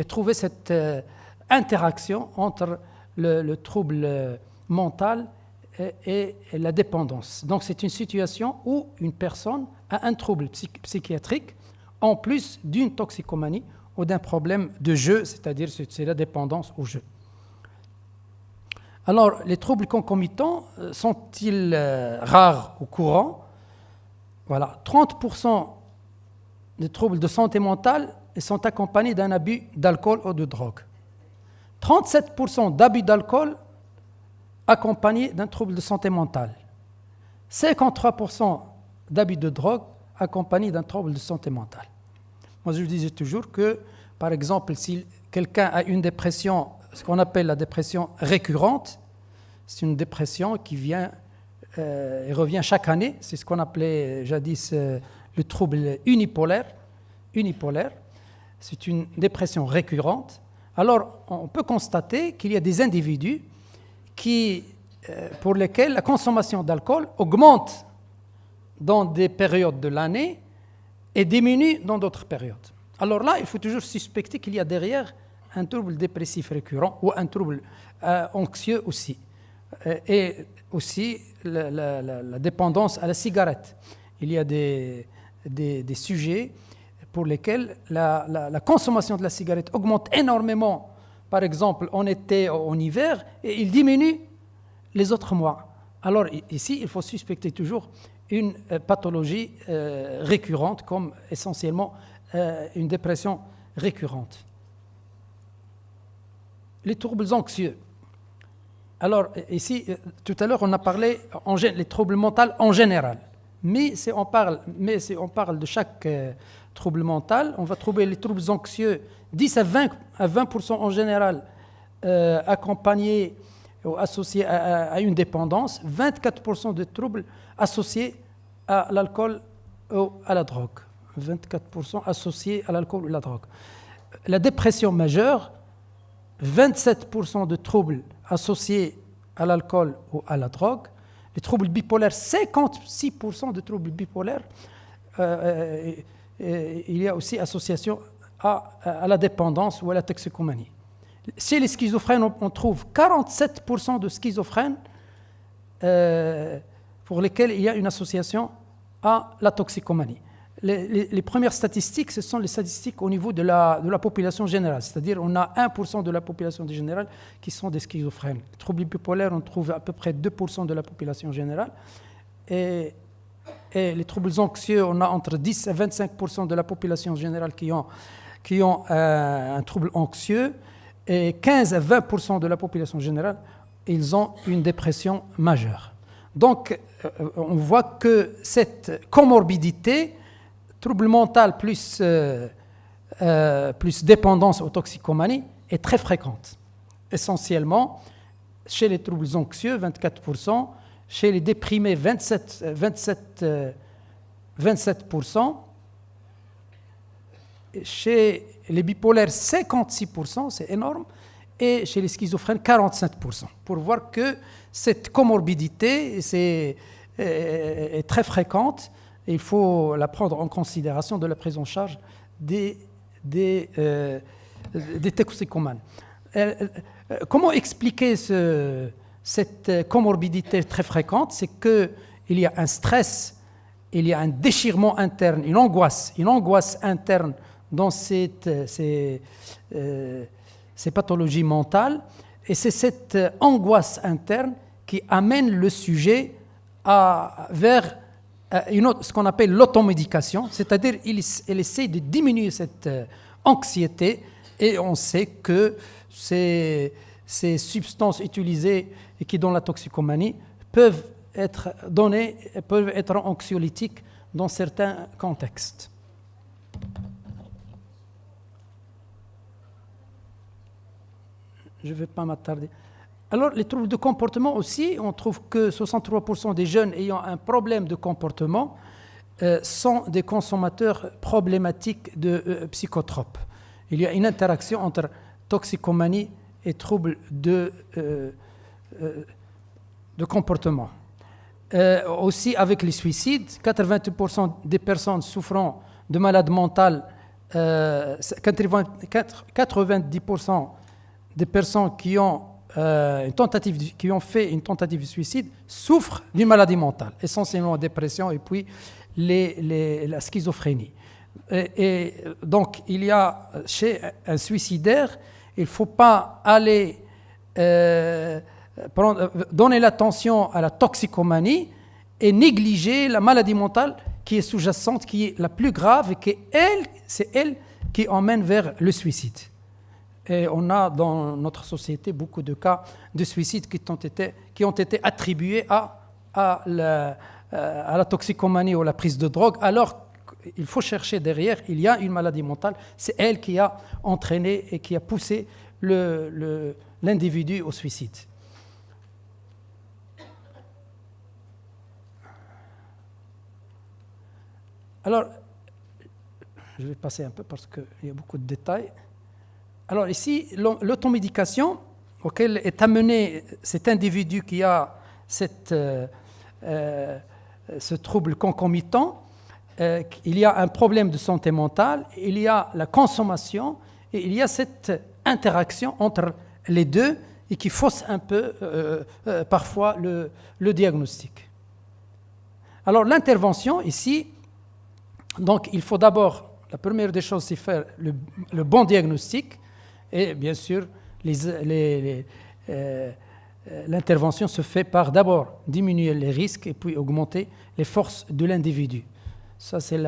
trouvé cette interaction entre le trouble mental et la dépendance. Donc c'est une situation où une personne a un trouble psychiatrique en plus d'une toxicomanie ou d'un problème de jeu, c'est-à-dire c'est la dépendance au jeu. Alors, les troubles concomitants sont-ils rares ou courants? Voilà, 30% des troubles de santé mentale sont accompagnés d'un abus d'alcool ou de drogue. 37% d'abus d'alcool accompagnés d'un trouble de santé mentale. 53% d'abus de drogue accompagnés d'un trouble de santé mentale. Moi, je disais toujours que, par exemple, si quelqu'un a une dépression, ce qu'on appelle la dépression récurrente, c'est une dépression qui vient et revient chaque année. C'est ce qu'on appelait jadis le trouble unipolaire. C'est une dépression récurrente. Alors, on peut constater qu'il y a des individus pour lesquels la consommation d'alcool augmente dans des périodes de l'année et diminue dans d'autres périodes. Alors là, il faut toujours suspecter qu'il y a derrière un trouble dépressif récurrent ou un trouble anxieux aussi. Et aussi la dépendance à la cigarette. Il y a des sujets pour lesquels la consommation de la cigarette augmente énormément, par exemple en été ou en hiver, et il diminue les autres mois. Alors ici, il faut suspecter toujours une pathologie récurrente, comme essentiellement une dépression récurrente. Les troubles anxieux. Alors ici, tout à l'heure, on a parlé les troubles mentaux en général. Mais si on parle de chaque trouble mental, on va trouver les troubles anxieux 10 à 20% en général accompagnés ou associés à une dépendance, 24% de troubles associés à l'alcool ou à la drogue. 24% associés à l'alcool ou à la drogue. La dépression majeure, 27% de troubles associés à l'alcool ou à la drogue. Les troubles bipolaires, 56% de troubles bipolaires. Il y a aussi association à la dépendance ou à la toxicomanie. Chez les schizophrènes, on trouve 47% de schizophrènes pour lesquels il y a une association à la toxicomanie. Les premières statistiques, ce sont les statistiques au niveau de la population générale, c'est-à-dire on a 1% de la population générale qui sont des schizophrènes. Les troubles bipolaires, on trouve à peu près 2% de la population générale. Et les troubles anxieux, on a entre 10 et 25% de la population générale qui ont un trouble anxieux, et 15 à 20% de la population générale, ils ont une dépression majeure. Donc, on voit que cette comorbidité, trouble mental plus dépendance aux toxicomanies, est très fréquente. Essentiellement, chez les troubles anxieux, 24%, chez les déprimés, 27%, chez les bipolaires, 56%, c'est énorme, et chez les schizophrènes, 47%. Pour voir que cette comorbidité est très fréquente, et il faut la prendre en considération de la prise en charge des toxicomanes. Comment expliquer cette comorbidité très fréquente? C'est qu'il y a un stress il y a un déchirement interne, une angoisse interne dans ces pathologies mentales. Et c'est cette angoisse interne qui amène le sujet vers ce qu'on appelle l'automédication, c'est-à-dire il essaie de diminuer cette anxiété, et on sait que ces substances utilisées et qui dans la toxicomanie peuvent être anxiolytiques dans certains contextes. Je ne vais pas m'attarder. Alors, les troubles de comportement aussi, on trouve que 63% des jeunes ayant un problème de comportement sont des consommateurs problématiques de psychotropes. Il y a une interaction entre toxicomanie et troubles de comportement. Aussi avec les suicides, 80% des personnes souffrant de maladies mentales, 90% des personnes qui ont fait une tentative de suicide souffrent d'une maladie mentale, essentiellement la dépression et puis la schizophrénie. Et donc, il y a chez un suicidaire, il ne faut pas aller donner l'attention à la toxicomanie et négliger la maladie mentale qui est sous-jacente, qui est la plus grave et c'est elle qui emmène vers le suicide. Et on a dans notre société beaucoup de cas de suicide qui ont été attribués à la toxicomanie ou à la prise de drogue, alors qu'il faut chercher derrière, il y a une maladie mentale, c'est elle qui a entraîné et qui a poussé l'individu au suicide. Alors, je vais passer un peu parce qu'il y a beaucoup de détails. Alors ici, l'automédication auquel est amené cet individu qui a ce trouble concomitant, il y a un problème de santé mentale, il y a la consommation et il y a cette interaction entre les deux et qui fausse un peu parfois le diagnostic. Alors l'intervention ici, donc il faut d'abord, la première des choses, c'est faire le bon diagnostic. Et bien sûr, l'intervention se fait par d'abord diminuer les risques et puis augmenter les forces de l'individu. Ça, c'est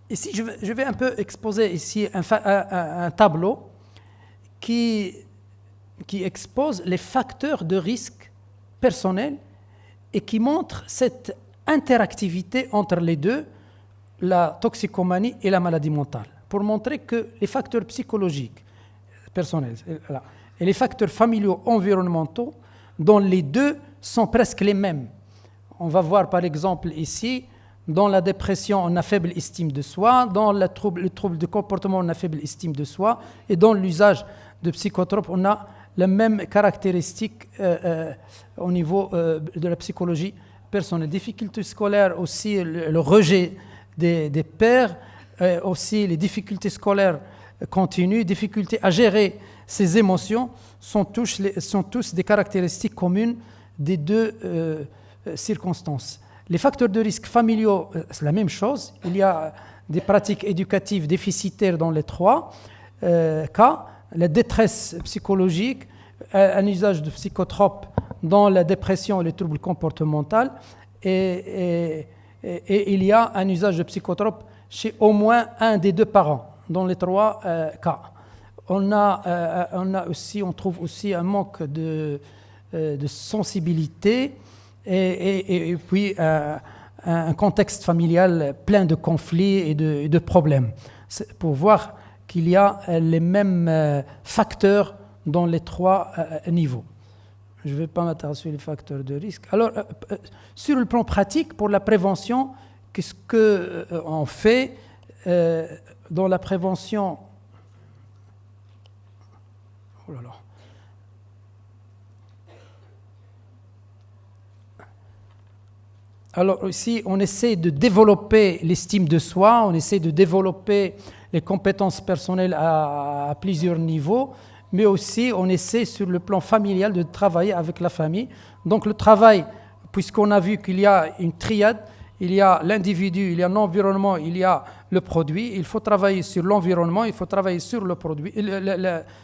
Ici, je vais un peu exposer ici un tableau qui expose les facteurs de risque personnels et qui montre cette interactivité entre les deux, la toxicomanie et la maladie mentale, pour montrer que les facteurs psychologiques, personnels, et les facteurs familiaux, environnementaux, dont les deux sont presque les mêmes. On va voir par exemple ici, dans la dépression, on a faible estime de soi, dans le trouble de comportement, on a faible estime de soi, et dans l'usage de psychotropes, on a la même caractéristique au niveau de la psychologie personnelle. Difficultés scolaires aussi, le rejet des pairs, aussi les difficultés scolaires continues, difficultés à gérer ses émotions sont tous des caractéristiques communes des deux circonstances. Les facteurs de risque familiaux, c'est la même chose. Il y a des pratiques éducatives déficitaires dans les trois cas. La détresse psychologique, un usage de psychotropes dans la dépression et les troubles comportementaux, et il y a un usage de psychotropes chez au moins un des deux parents, dans les trois cas. On trouve aussi un manque de sensibilité et puis un contexte familial plein de conflits et de problèmes. C'est pour voir qu'il y a les mêmes facteurs dans les trois niveaux. Je ne vais pas m'attarder sur les facteurs de risque. Alors, sur le plan pratique, pour la prévention, qu'est-ce qu'on fait dans la prévention? Oh là là. Alors ici, on essaie de développer l'estime de soi, on essaie de développer les compétences personnelles à plusieurs niveaux, mais aussi on essaie sur le plan familial de travailler avec la famille. Donc le travail, puisqu'on a vu qu'il y a une triade, il y a l'individu, il y a l'environnement, il y a le produit. Il faut travailler sur l'environnement, il faut travailler sur le produit,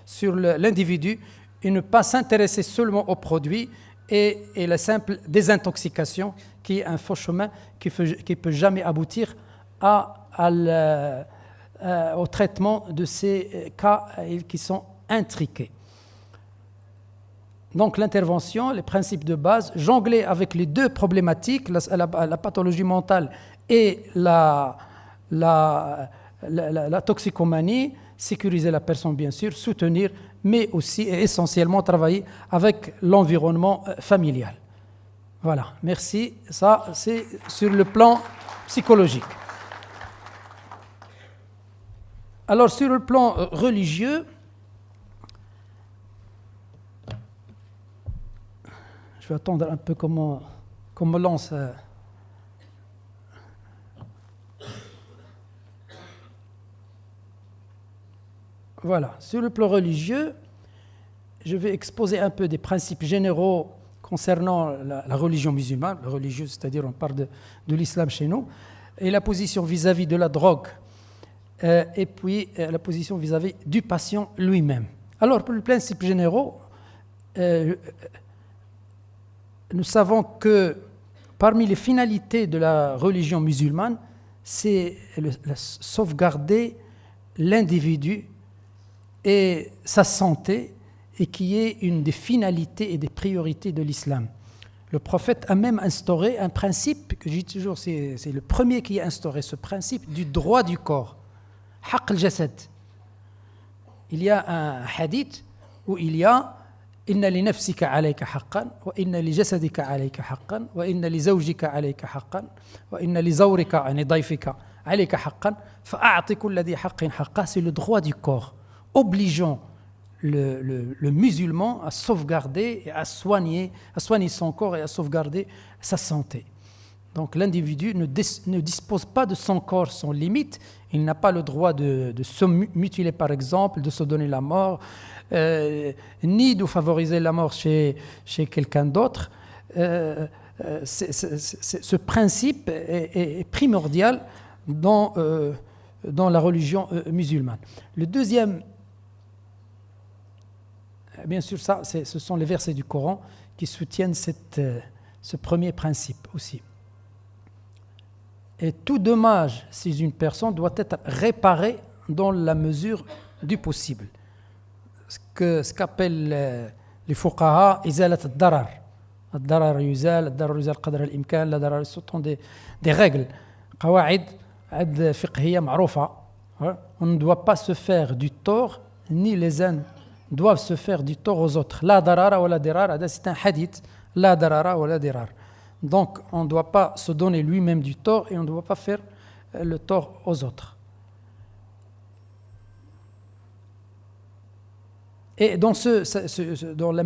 sur l'individu, et ne pas s'intéresser seulement au produit et la simple désintoxication qui est un faux chemin qui ne peut jamais aboutir au traitement de ces cas qui sont intriqués. Donc l'intervention, les principes de base, jongler avec les deux problématiques, la pathologie mentale et la toxicomanie, sécuriser la personne bien sûr, soutenir, mais aussi et essentiellement travailler avec l'environnement familial. Voilà, merci. Ça, c'est sur le plan psychologique. Alors sur le plan religieux, je vais attendre un peu comment me lance. Voilà, sur le plan religieux, je vais exposer un peu des principes généraux concernant la religion musulmane, la religieuse, c'est-à-dire on parle de l'islam chez nous, et la position vis-à-vis de la drogue, et puis la position vis-à-vis du patient lui-même. Alors, pour les principes généraux, nous savons que parmi les finalités de la religion musulmane, c'est sauvegarder l'individu et sa santé, et qui est une des finalités et des priorités de l'islam. Le prophète a même instauré un principe, que je dis toujours, c'est le premier qui a instauré ce principe du droit du corps. Haqq al-jasad. Il y a un hadith où il y a Inna li nafsika alayka haqqan, wa inna li jasadika alayka haqqan, wa inna li zawjika alayka haqqan, wa inna li zawrika, ani dayfika, alayka haqqan, fa'a'ti kulli dhi haqqin haqqa. C'est le droit du corps, obligeant le musulman à sauvegarder et à soigner son corps et à sauvegarder sa santé. Donc l'individu ne dispose pas de son corps sans limite. Il n'a pas le droit de se mutiler par exemple, de se donner la mort, ni de favoriser la mort chez quelqu'un d'autre. Ce principe est primordial dans la religion musulmane. Le deuxième, bien sûr, ce sont les versets du Coran qui soutiennent ce premier principe aussi. Et tout dommage chez une personne doit être réparé dans la mesure du possible. Ce qu'appellent les fuqaha izalat ad-darar. Ad-darar yuzal, ad-darar yuzal qadra al-imkan, ad-darar, ce sont des règles, qawaid fiqhiyya ma'roufa. On ne doit pas se faire du tort, ni les uns doivent se faire du tort aux autres. La darara wa la dirar, c'est un hadith. La darara wa la dirar. Donc, on ne doit pas se donner lui-même du tort et on ne doit pas faire le tort aux autres. Et dans le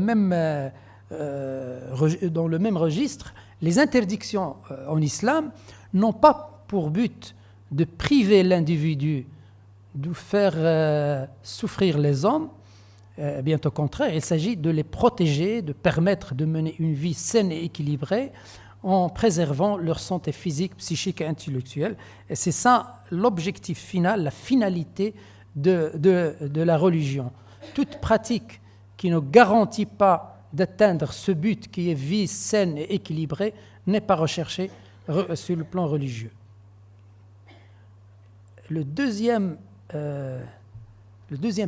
même registre, les interdictions en islam n'ont pas pour but de priver l'individu, de faire souffrir les hommes. Bien au contraire, il s'agit de les protéger, de permettre de mener une vie saine et équilibrée en préservant leur santé physique, psychique et intellectuelle. Et c'est ça l'objectif final, la finalité de la religion. Toute pratique qui ne garantit pas d'atteindre ce but qui est vie saine et équilibrée n'est pas recherchée sur le plan religieux. Le deuxième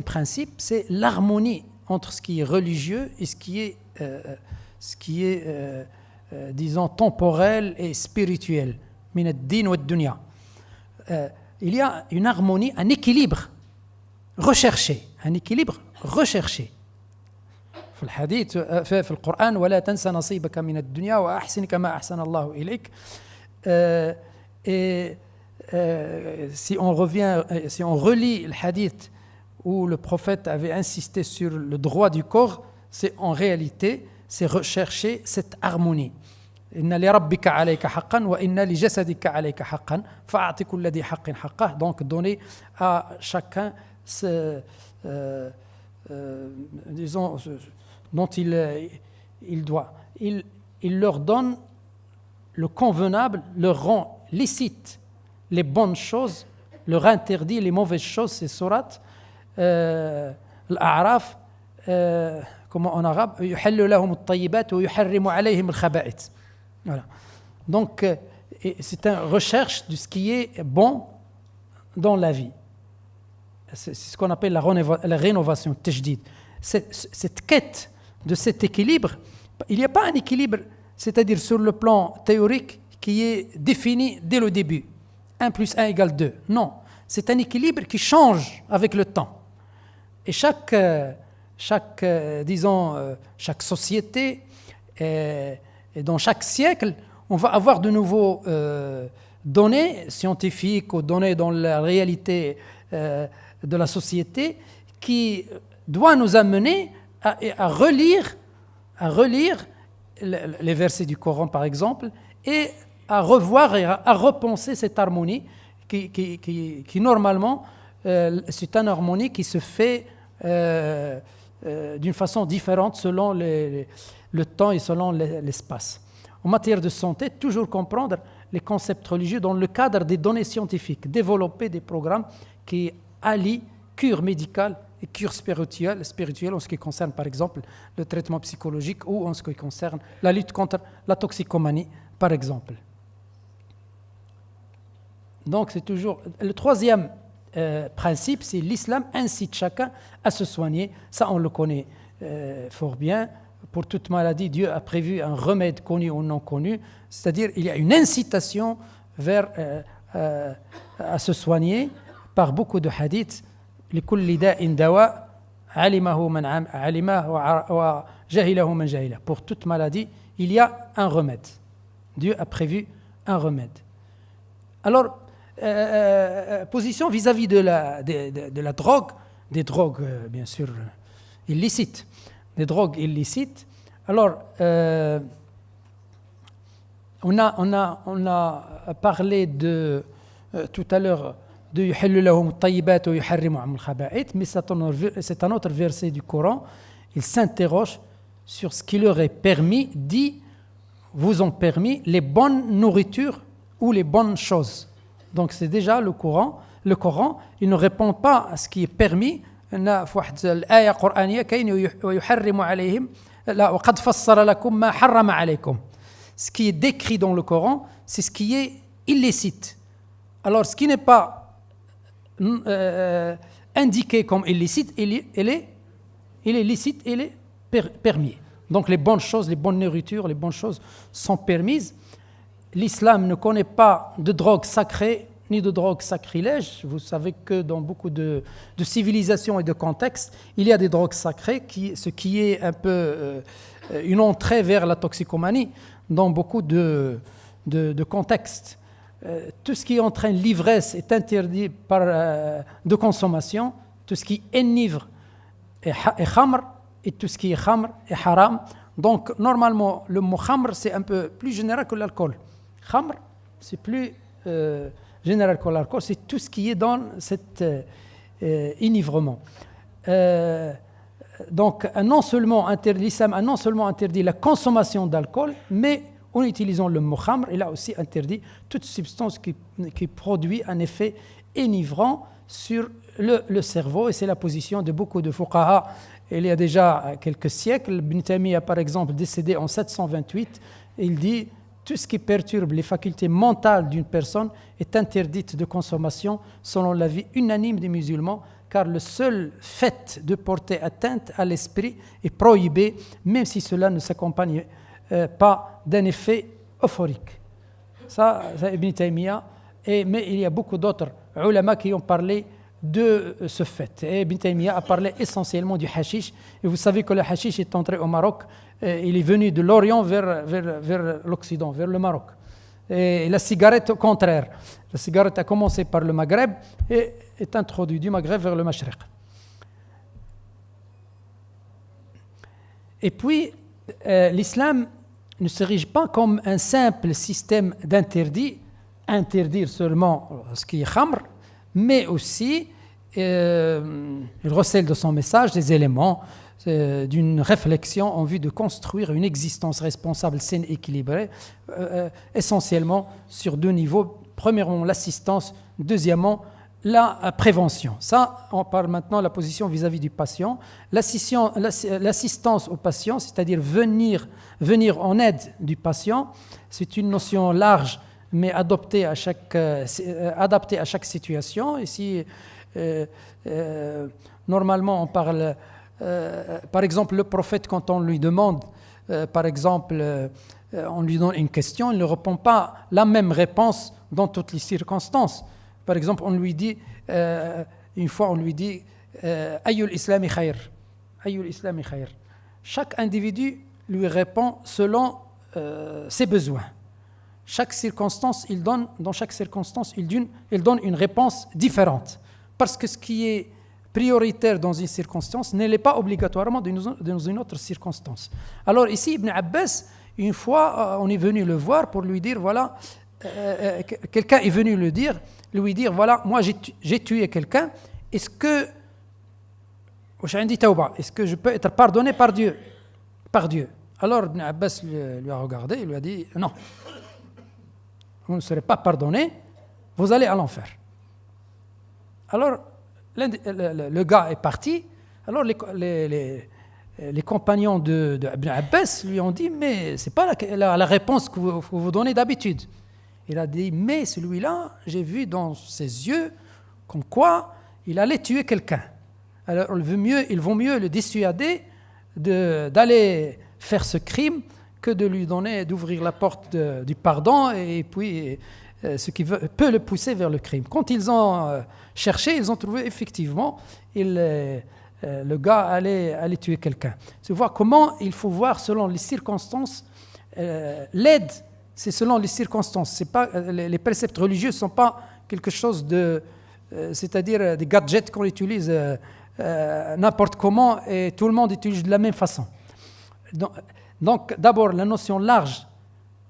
principe, c'est l'harmonie entre ce qui est religieux et ce qui est disons, temporel et spirituel. Min ad-din wa ad-dunya. Il y a une harmonie, un équilibre recherché. في الحديث في القرآن ولا تنسى نصيبك من الدنيا وأحسن كما أحسن الله إليك. Si on relit le hadith où le prophète avait insisté sur le droit du corps, c'est en réalité, c'est rechercher cette harmonie. إن لربك عليك حقا وإن لجسدك عليك حقا فأعط كل ذي حق حقه. Donc donner à chacun disons dont il doit. Il leur donne le convenable, leur rend licite les bonnes choses, leur interdit les mauvaises choses. C'est surat Al-A'raf, comment en arabe, يحل لهم الطيبات ويحرم عليهم الخبائث. Voilà. Donc c'est une recherche de ce qui est bon dans la vie. C'est ce qu'on appelle la rénovation, tajdid. Cette quête de cet équilibre, il n'y a pas un équilibre, c'est-à-dire sur le plan théorique, qui est défini dès le début. 1 plus 1 égale 2. Non, c'est un équilibre qui change avec le temps. Et chaque société, et dans chaque siècle, on va avoir de nouveaux données scientifiques ou données dans la réalité de la société qui doit nous amener à relire les versets du Coran, par exemple, et à revoir et à repenser cette harmonie qui normalement, c'est une harmonie qui se fait d'une façon différente selon le temps et selon l'espace. En matière de santé, toujours comprendre les concepts religieux dans le cadre des données scientifiques, développer des programmes qui allient cure médicale et cure spirituelle en ce qui concerne par exemple le traitement psychologique ou en ce qui concerne la lutte contre la toxicomanie par exemple. Donc c'est toujours le troisième principe, c'est l'islam incite chacun à se soigner. Ça on le connaît fort bien. Pour toute maladie, Dieu a prévu un remède connu ou non connu, c'est-à-dire il y a une incitation vers à se soigner par beaucoup de hadiths. لكل داء دواء علمه من علمه وجهله من جهله. Pour toute maladie, il y a un remède. Dieu a prévu un remède. Alors, position vis-à-vis de la drogue, des drogues bien sûr illicites, des drogues illicites. Alors, on a parlé de tout à l'heure de يحل لهم الطيبات ويحرم عنهم الخبائث, mais c'est un autre verset du Coran. Il s'interroge sur ce qui leur est permis, dit vous ont permis les bonnes nourritures ou les bonnes choses. Donc c'est déjà le Coran, il ne répond pas à ce qui est permis. أن في واحد الآية قرآنية كاين ويحرم عليهم لا وقد فسر لكم ما حرم عليكم. Ce qui est décrit dans le Coran, c'est ce qui est illicite. Alors ce qui n'est pas indiqué comme illicite, il est licite, il est permis. Donc les bonnes choses, les bonnes nourritures, les bonnes choses sont permises. L'islam ne connaît pas de drogue sacrée ni de drogue sacrilège. Vous savez que dans beaucoup de civilisations et de contextes, il y a des drogues sacrées, ce qui est un peu une entrée vers la toxicomanie dans beaucoup de contextes. Tout ce qui entraîne l'ivresse est interdit de consommation. Tout ce qui enivre est khamr, et tout ce qui est khamr est haram. Donc, normalement, le mot khamr, c'est un peu plus général que l'alcool. Khamr, c'est plus général que l'alcool. C'est tout ce qui est dans cet enivrement. Donc, l'islam a non seulement interdit la consommation d'alcool, mais en utilisant le mot khamr, il a aussi interdit toute substance qui produit un effet enivrant sur le cerveau, et c'est la position de beaucoup de fuqaha. Il y a déjà quelques siècles, Ibn Taymiyyah par exemple, décédé en 728, il dit tout ce qui perturbe les facultés mentales d'une personne est interdite de consommation selon l'avis unanime des musulmans, car le seul fait de porter atteinte à l'esprit est prohibé, même si cela ne s'accompagne pas d'un effet euphorique. Ça c'est Ibn Taymiyyah, mais il y a beaucoup d'autres ulama qui ont parlé de ce fait. Et Ibn Taymiyyah a parlé essentiellement du hashish. Et vous savez que le hashish est entré au Maroc, il est venu de l'Orient vers l'Occident, vers le Maroc. Et la cigarette, au contraire. La cigarette a commencé par le Maghreb et est introduite du Maghreb vers le Mashriq. Et puis, l'islam ne s'érige pas comme un simple système d'interdit, interdire seulement ce qui est khamr, mais aussi il recèle de son message des éléments d'une réflexion en vue de construire une existence responsable, saine, équilibrée, essentiellement sur 2 niveaux. Premièrement, l'assistance, deuxièmement, la prévention. Ça, on parle maintenant de la position vis-à-vis du patient. L'assistance au patient, c'est-à-dire venir en aide du patient, c'est une notion large, mais adaptée à chaque situation. Ici, normalement, on parle, par exemple, le prophète, quand on lui demande, par exemple, on lui donne une question, il ne répond pas la même réponse dans toutes les circonstances. Par exemple, on lui dit, une fois, on lui dit Ayyul Islami khayr. Ayyul Islami khayr. Chaque individu lui répond selon ses besoins. Chaque circonstance, dans chaque circonstance, il donne une réponse différente. Parce que ce qui est prioritaire dans une circonstance ne l'est pas obligatoirement dans une autre circonstance. Alors ici, Ibn Abbas, une fois, on est venu le voir pour lui dire, voilà, quelqu'un est venu lui dire, voilà, moi j'ai tué quelqu'un, est-ce que je peux être pardonné par Dieu? Alors Ibn Abbas lui a regardé, il lui a dit, non, vous ne serez pas pardonné, vous allez à l'enfer. Alors le gars est parti, alors les compagnons de Ibn Abbas lui ont dit, mais ce n'est pas la réponse que vous donnez d'habitude. Il a dit, mais celui-là, j'ai vu dans ses yeux comme quoi il allait tuer quelqu'un. Alors il vaut mieux le dissuader d'aller faire ce crime que de lui donner, d'ouvrir la porte du pardon et puis ce qui peut le pousser vers le crime. Quand ils ont cherché, ils ont trouvé effectivement le gars allait tuer quelqu'un. Tu vois comment il faut voir selon les circonstances. L'aide, c'est selon les circonstances. C'est pas, les préceptes religieux ne sont pas quelque chose c'est-à-dire des gadgets qu'on utilise n'importe comment et tout le monde utilise de la même façon. Donc d'abord, la notion large,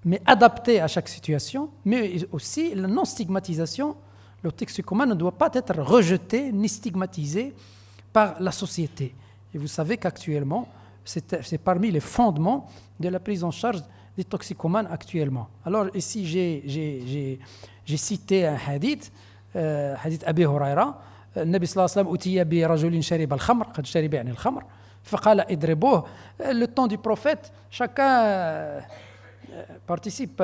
mais adaptée à chaque situation, mais aussi la non-stigmatisation. Le toxicomane ne doit pas être rejeté ni stigmatisé par la société. Et vous savez qu'actuellement, c'est parmi les fondements de la prise en charge des toxicomanes actuellement. Alors ici, j'ai cité un hadith, hadith Abi Huraira. النبي صلى الله عليه وسلم أتي برجل شرب الخمر قد شرب يعني الخمر فقال اضربوه. Le temps du prophète, chacun participe.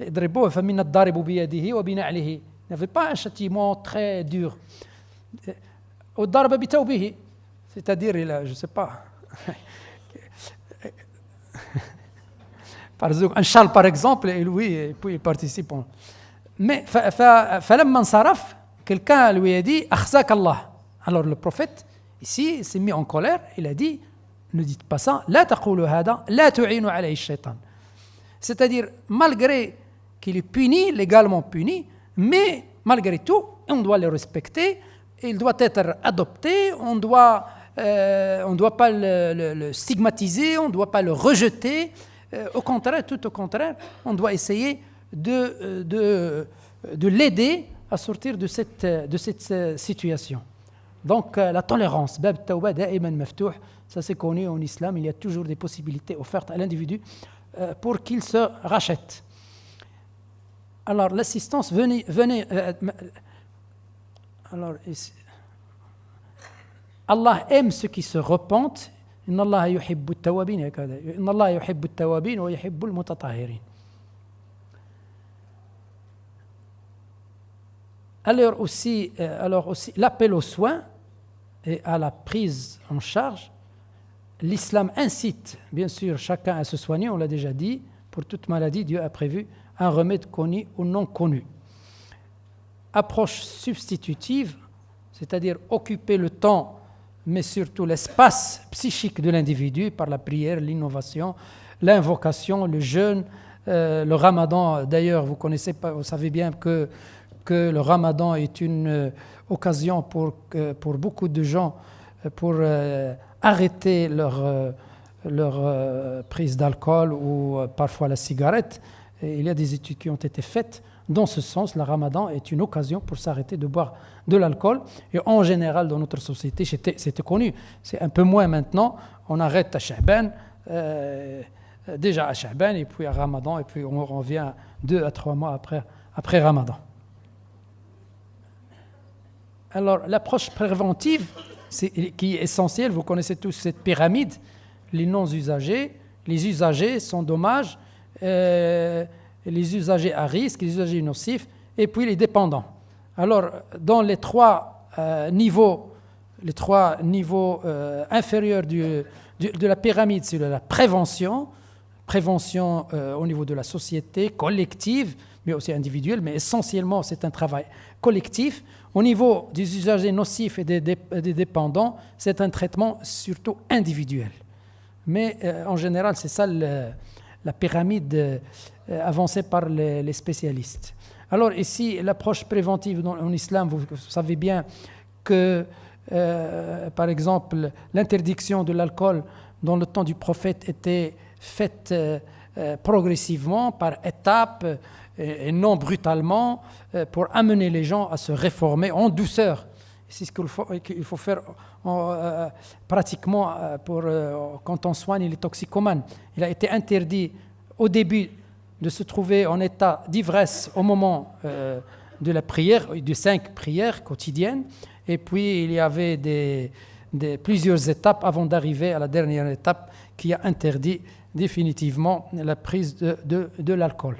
اضربوه فمن الضارب بيده وبنعله. Il n'y avait pas un châtiment très dur. والضرب بثوبه, c'est-à-dire, je ne sais pas. Par exemple, un châle par exemple, et lui, et puis il participe. Mais فلما انصرف, quelqu'un lui a dit أخزاك الله. Alors le prophète ici s'est mis en colère, il a dit, ne dites pas ça, لا تقولوا هذا لا تعينوا عليه الشيطان. C'est-à-dire, malgré qu'il est puni, légalement puni, mais malgré tout, on doit le respecter, il doit être adopté, on ne doit pas le stigmatiser, on ne doit pas le rejeter. Au contraire, tout au contraire, on doit essayer de l'aider à sortir de cette situation. Donc, la tolérance, bab tawba da'iman maftouh, ça c'est connu en islam, il y a toujours des possibilités offertes à l'individu pour qu'il se rachète. Alors, l'assistance, venez. Alors, Allah aime ceux qui se repentent. Inna Allah yuhibbu at-tawwabin Inna Allah yuhibbu at-tawwabin wa yuhibbu al-mutatahhirin. Alors aussi, l'appel aux soins et à la prise en charge. L'islam incite, bien sûr, chacun à se soigner, on l'a déjà dit. Pour toute maladie, Dieu a prévu un remède connu ou non connu. Approche substitutive, c'est-à-dire occuper le temps, mais surtout l'espace psychique de l'individu par la prière, l'innovation, l'invocation, le jeûne, le ramadan. D'ailleurs, vous savez bien que le ramadan est une occasion pour beaucoup de gens pour arrêter leur prise d'alcool ou parfois la cigarette. Et il y a des études qui ont été faites dans ce sens. Le ramadan est une occasion pour s'arrêter de boire de l'alcool. Et en général, dans notre société, c'était connu. C'est un peu moins maintenant. On arrête à Sha'ban, déjà à Sha'ban, et puis à Ramadan, et puis on revient 2 à 3 mois après Ramadan. Alors, l'approche préventive, qui est essentielle, vous connaissez tous cette pyramide, les non-usagers, les usagers sans dommage, les usagers à risque, les usagers nocifs, et puis les dépendants. Alors, dans les trois niveaux inférieurs de la pyramide, c'est la prévention au niveau de la société collective, mais aussi individuelle, mais essentiellement c'est un travail collectif. Au niveau des usagers nocifs et des dépendants, c'est un traitement surtout individuel. Mais en général, c'est ça la pyramide avancée par les spécialistes. Alors ici, l'approche préventive en islam, vous savez bien que, par exemple, l'interdiction de l'alcool dans le temps du prophète était faite progressivement, par étapes, et non brutalement, pour amener les gens à se réformer en douceur. C'est ce qu'il faut faire pratiquement quand on soigne les toxicomanes. Il a été interdit au début de se trouver en état d'ivresse au moment de la prière, de 5 prières quotidiennes, et puis il y avait plusieurs étapes avant d'arriver à la dernière étape qui a interdit définitivement la prise de l'alcool.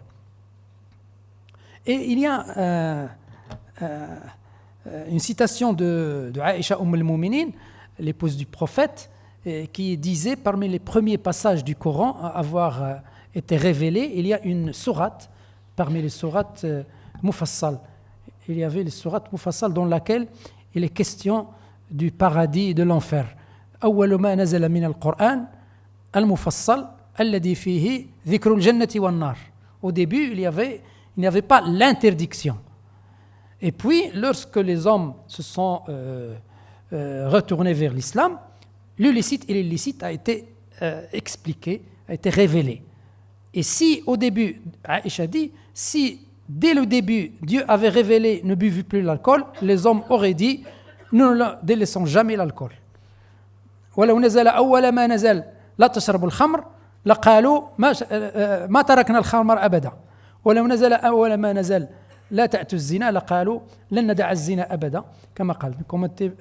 Et il y a une citation de Aïcha al-Muminin, l'épouse du prophète, qui disait, parmi les premiers passages du Coran à avoir été révélés, il y a une sourate, parmi les sourates Mufassal. Il y avait les sourates Mufassal dans laquelle il est question du paradis et de l'enfer. أول ما نزل من القرآن المفصل الذي فيه ذكر الجنة والنار. Au début, il n'y avait pas l'interdiction. Et puis, lorsque les hommes se sont retournés vers l'islam, le licite et l'illicite a été expliqué, a été révélé. Et si au début, Aïcha dit, si dès le début Dieu avait révélé ne buvez plus l'alcool, les hommes auraient dit, nous ne délaissons jamais l'alcool. ولو نزل أول ما نزل لا تشربوا الخمر لقالوا ما تركنا الخمر أبدا ولو نزل أول ما نزل لا تأتوا الزنا لقالوا لن ندع الزنا أبدا كما قال ne commettez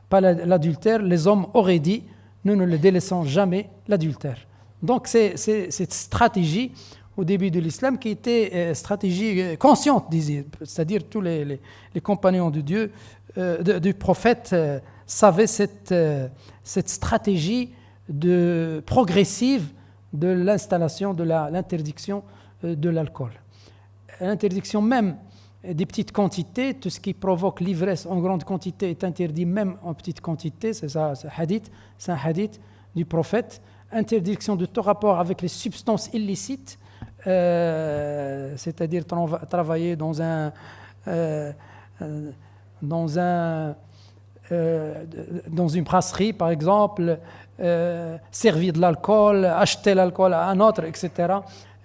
pas l'adultère, les hommes auraient dit nous ne le délaissons jamais l'adultère. Donc c'est cette stratégie au début de l'islam qui était stratégie consciente, c'est-à-dire tous les compagnons de Dieu, du prophète savaient cette stratégie progressive de l'installation de l'interdiction de l'alcool. L'interdiction même des petites quantités, tout ce qui provoque l'ivresse en grande quantité est interdit même en petite quantité, c'est ça, c'est un hadith du prophète. Interdiction de tout rapport avec les substances illicites, c'est-à-dire travailler dans une brasserie par exemple, servir de l'alcool, acheter l'alcool à un autre, etc.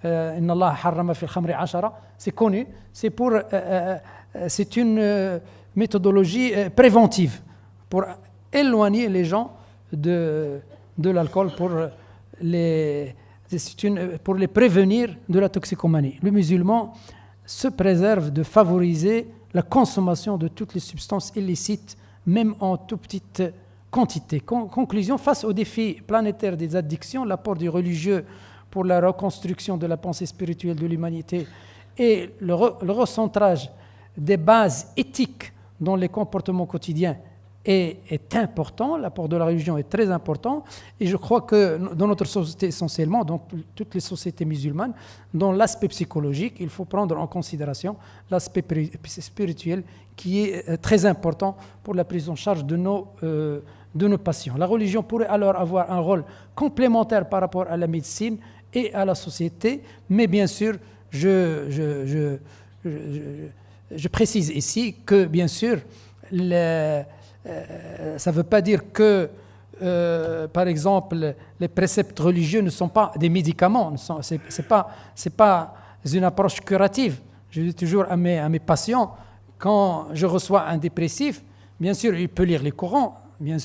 Inna Allah harrama fil khamri 10, c'est connu, c'est une méthodologie préventive pour éloigner les gens de l'alcool, pour les prévenir de la toxicomanie. Le musulman se préserve de favoriser la consommation de toutes les substances illicites, même en toute petite quantité. Conclusion, face aux défis planétaires des addictions, l'apport du religieux pour la reconstruction de la pensée spirituelle de l'humanité et le recentrage des bases éthiques dans les comportements quotidiens est important. L'apport de la religion est très important, et je crois que dans notre société essentiellement, dans toutes les sociétés musulmanes, dans l'aspect psychologique, il faut prendre en considération l'aspect spirituel qui est très important pour la prise en charge de nos patients. La religion pourrait alors avoir un rôle complémentaire par rapport à la médecine et à la société, mais bien sûr, je précise ici que bien sûr, ça ne veut pas dire que par exemple, les préceptes religieux ne sont pas des médicaments, c'est pas une approche curative. Je dis toujours à mes patients, quand je reçois un dépressif, bien sûr, il peut lire les Corans, bien,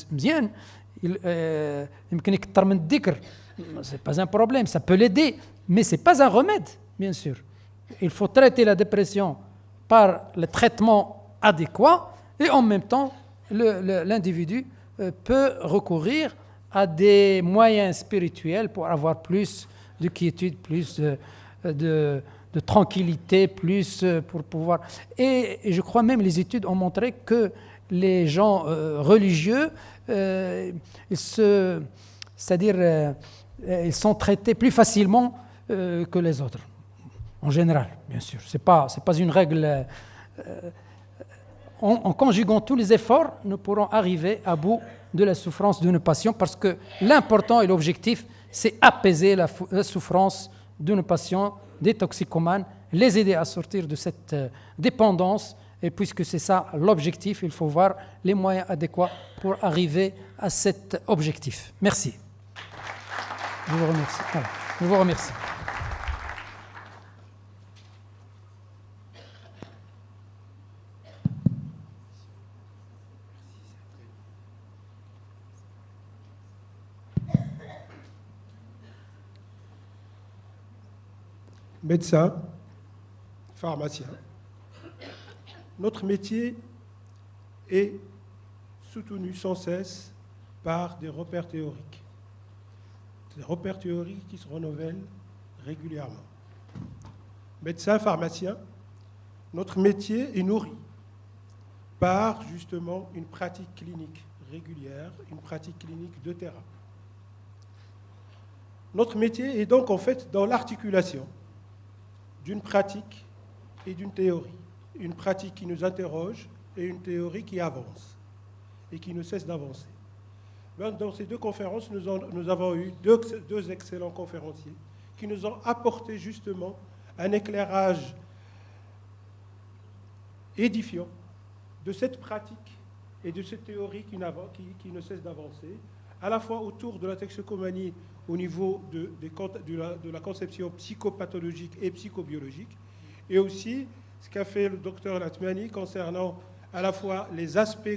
c'est pas un problème, ça peut l'aider, mais c'est pas un remède, bien sûr. Il faut traiter la dépression par le traitement adéquat et en même temps, l'individu peut recourir à des moyens spirituels pour avoir plus de quiétude, plus de tranquillité, plus pour pouvoir... Et je crois même les études ont montré que les gens religieux, ils sont traités plus facilement que les autres, en général, bien sûr. C'est pas une règle... En conjuguant tous les efforts, nous pourrons arriver à bout de la souffrance d'une passion, parce que l'important et l'objectif, c'est apaiser la souffrance d'une passion, des toxicomanes, les aider à sortir de cette dépendance. Et puisque c'est ça l'objectif, il faut voir les moyens adéquats pour arriver à cet objectif. Merci. Je vous remercie. Voilà. Je vous remercie. Médecin, pharmacien. Notre métier est soutenu sans cesse par des repères théoriques. Des repères théoriques qui se renouvellent régulièrement. Médecin, pharmacien, notre métier est nourri par justement une pratique clinique régulière, une pratique clinique de terrain. Notre métier est donc en fait dans l'articulation d'une pratique et d'une théorie. Une pratique qui nous interroge et une théorie qui avance et qui ne cesse d'avancer. Dans ces deux conférences, nous avons eu deux excellents conférenciers qui nous ont apporté justement un éclairage édifiant de cette pratique et de cette théorie qui ne cesse d'avancer, à la fois autour de la toxicomanie au niveau de la conception psychopathologique et psychobiologique, et aussi ce qu'a fait le docteur Latmani concernant à la fois les aspects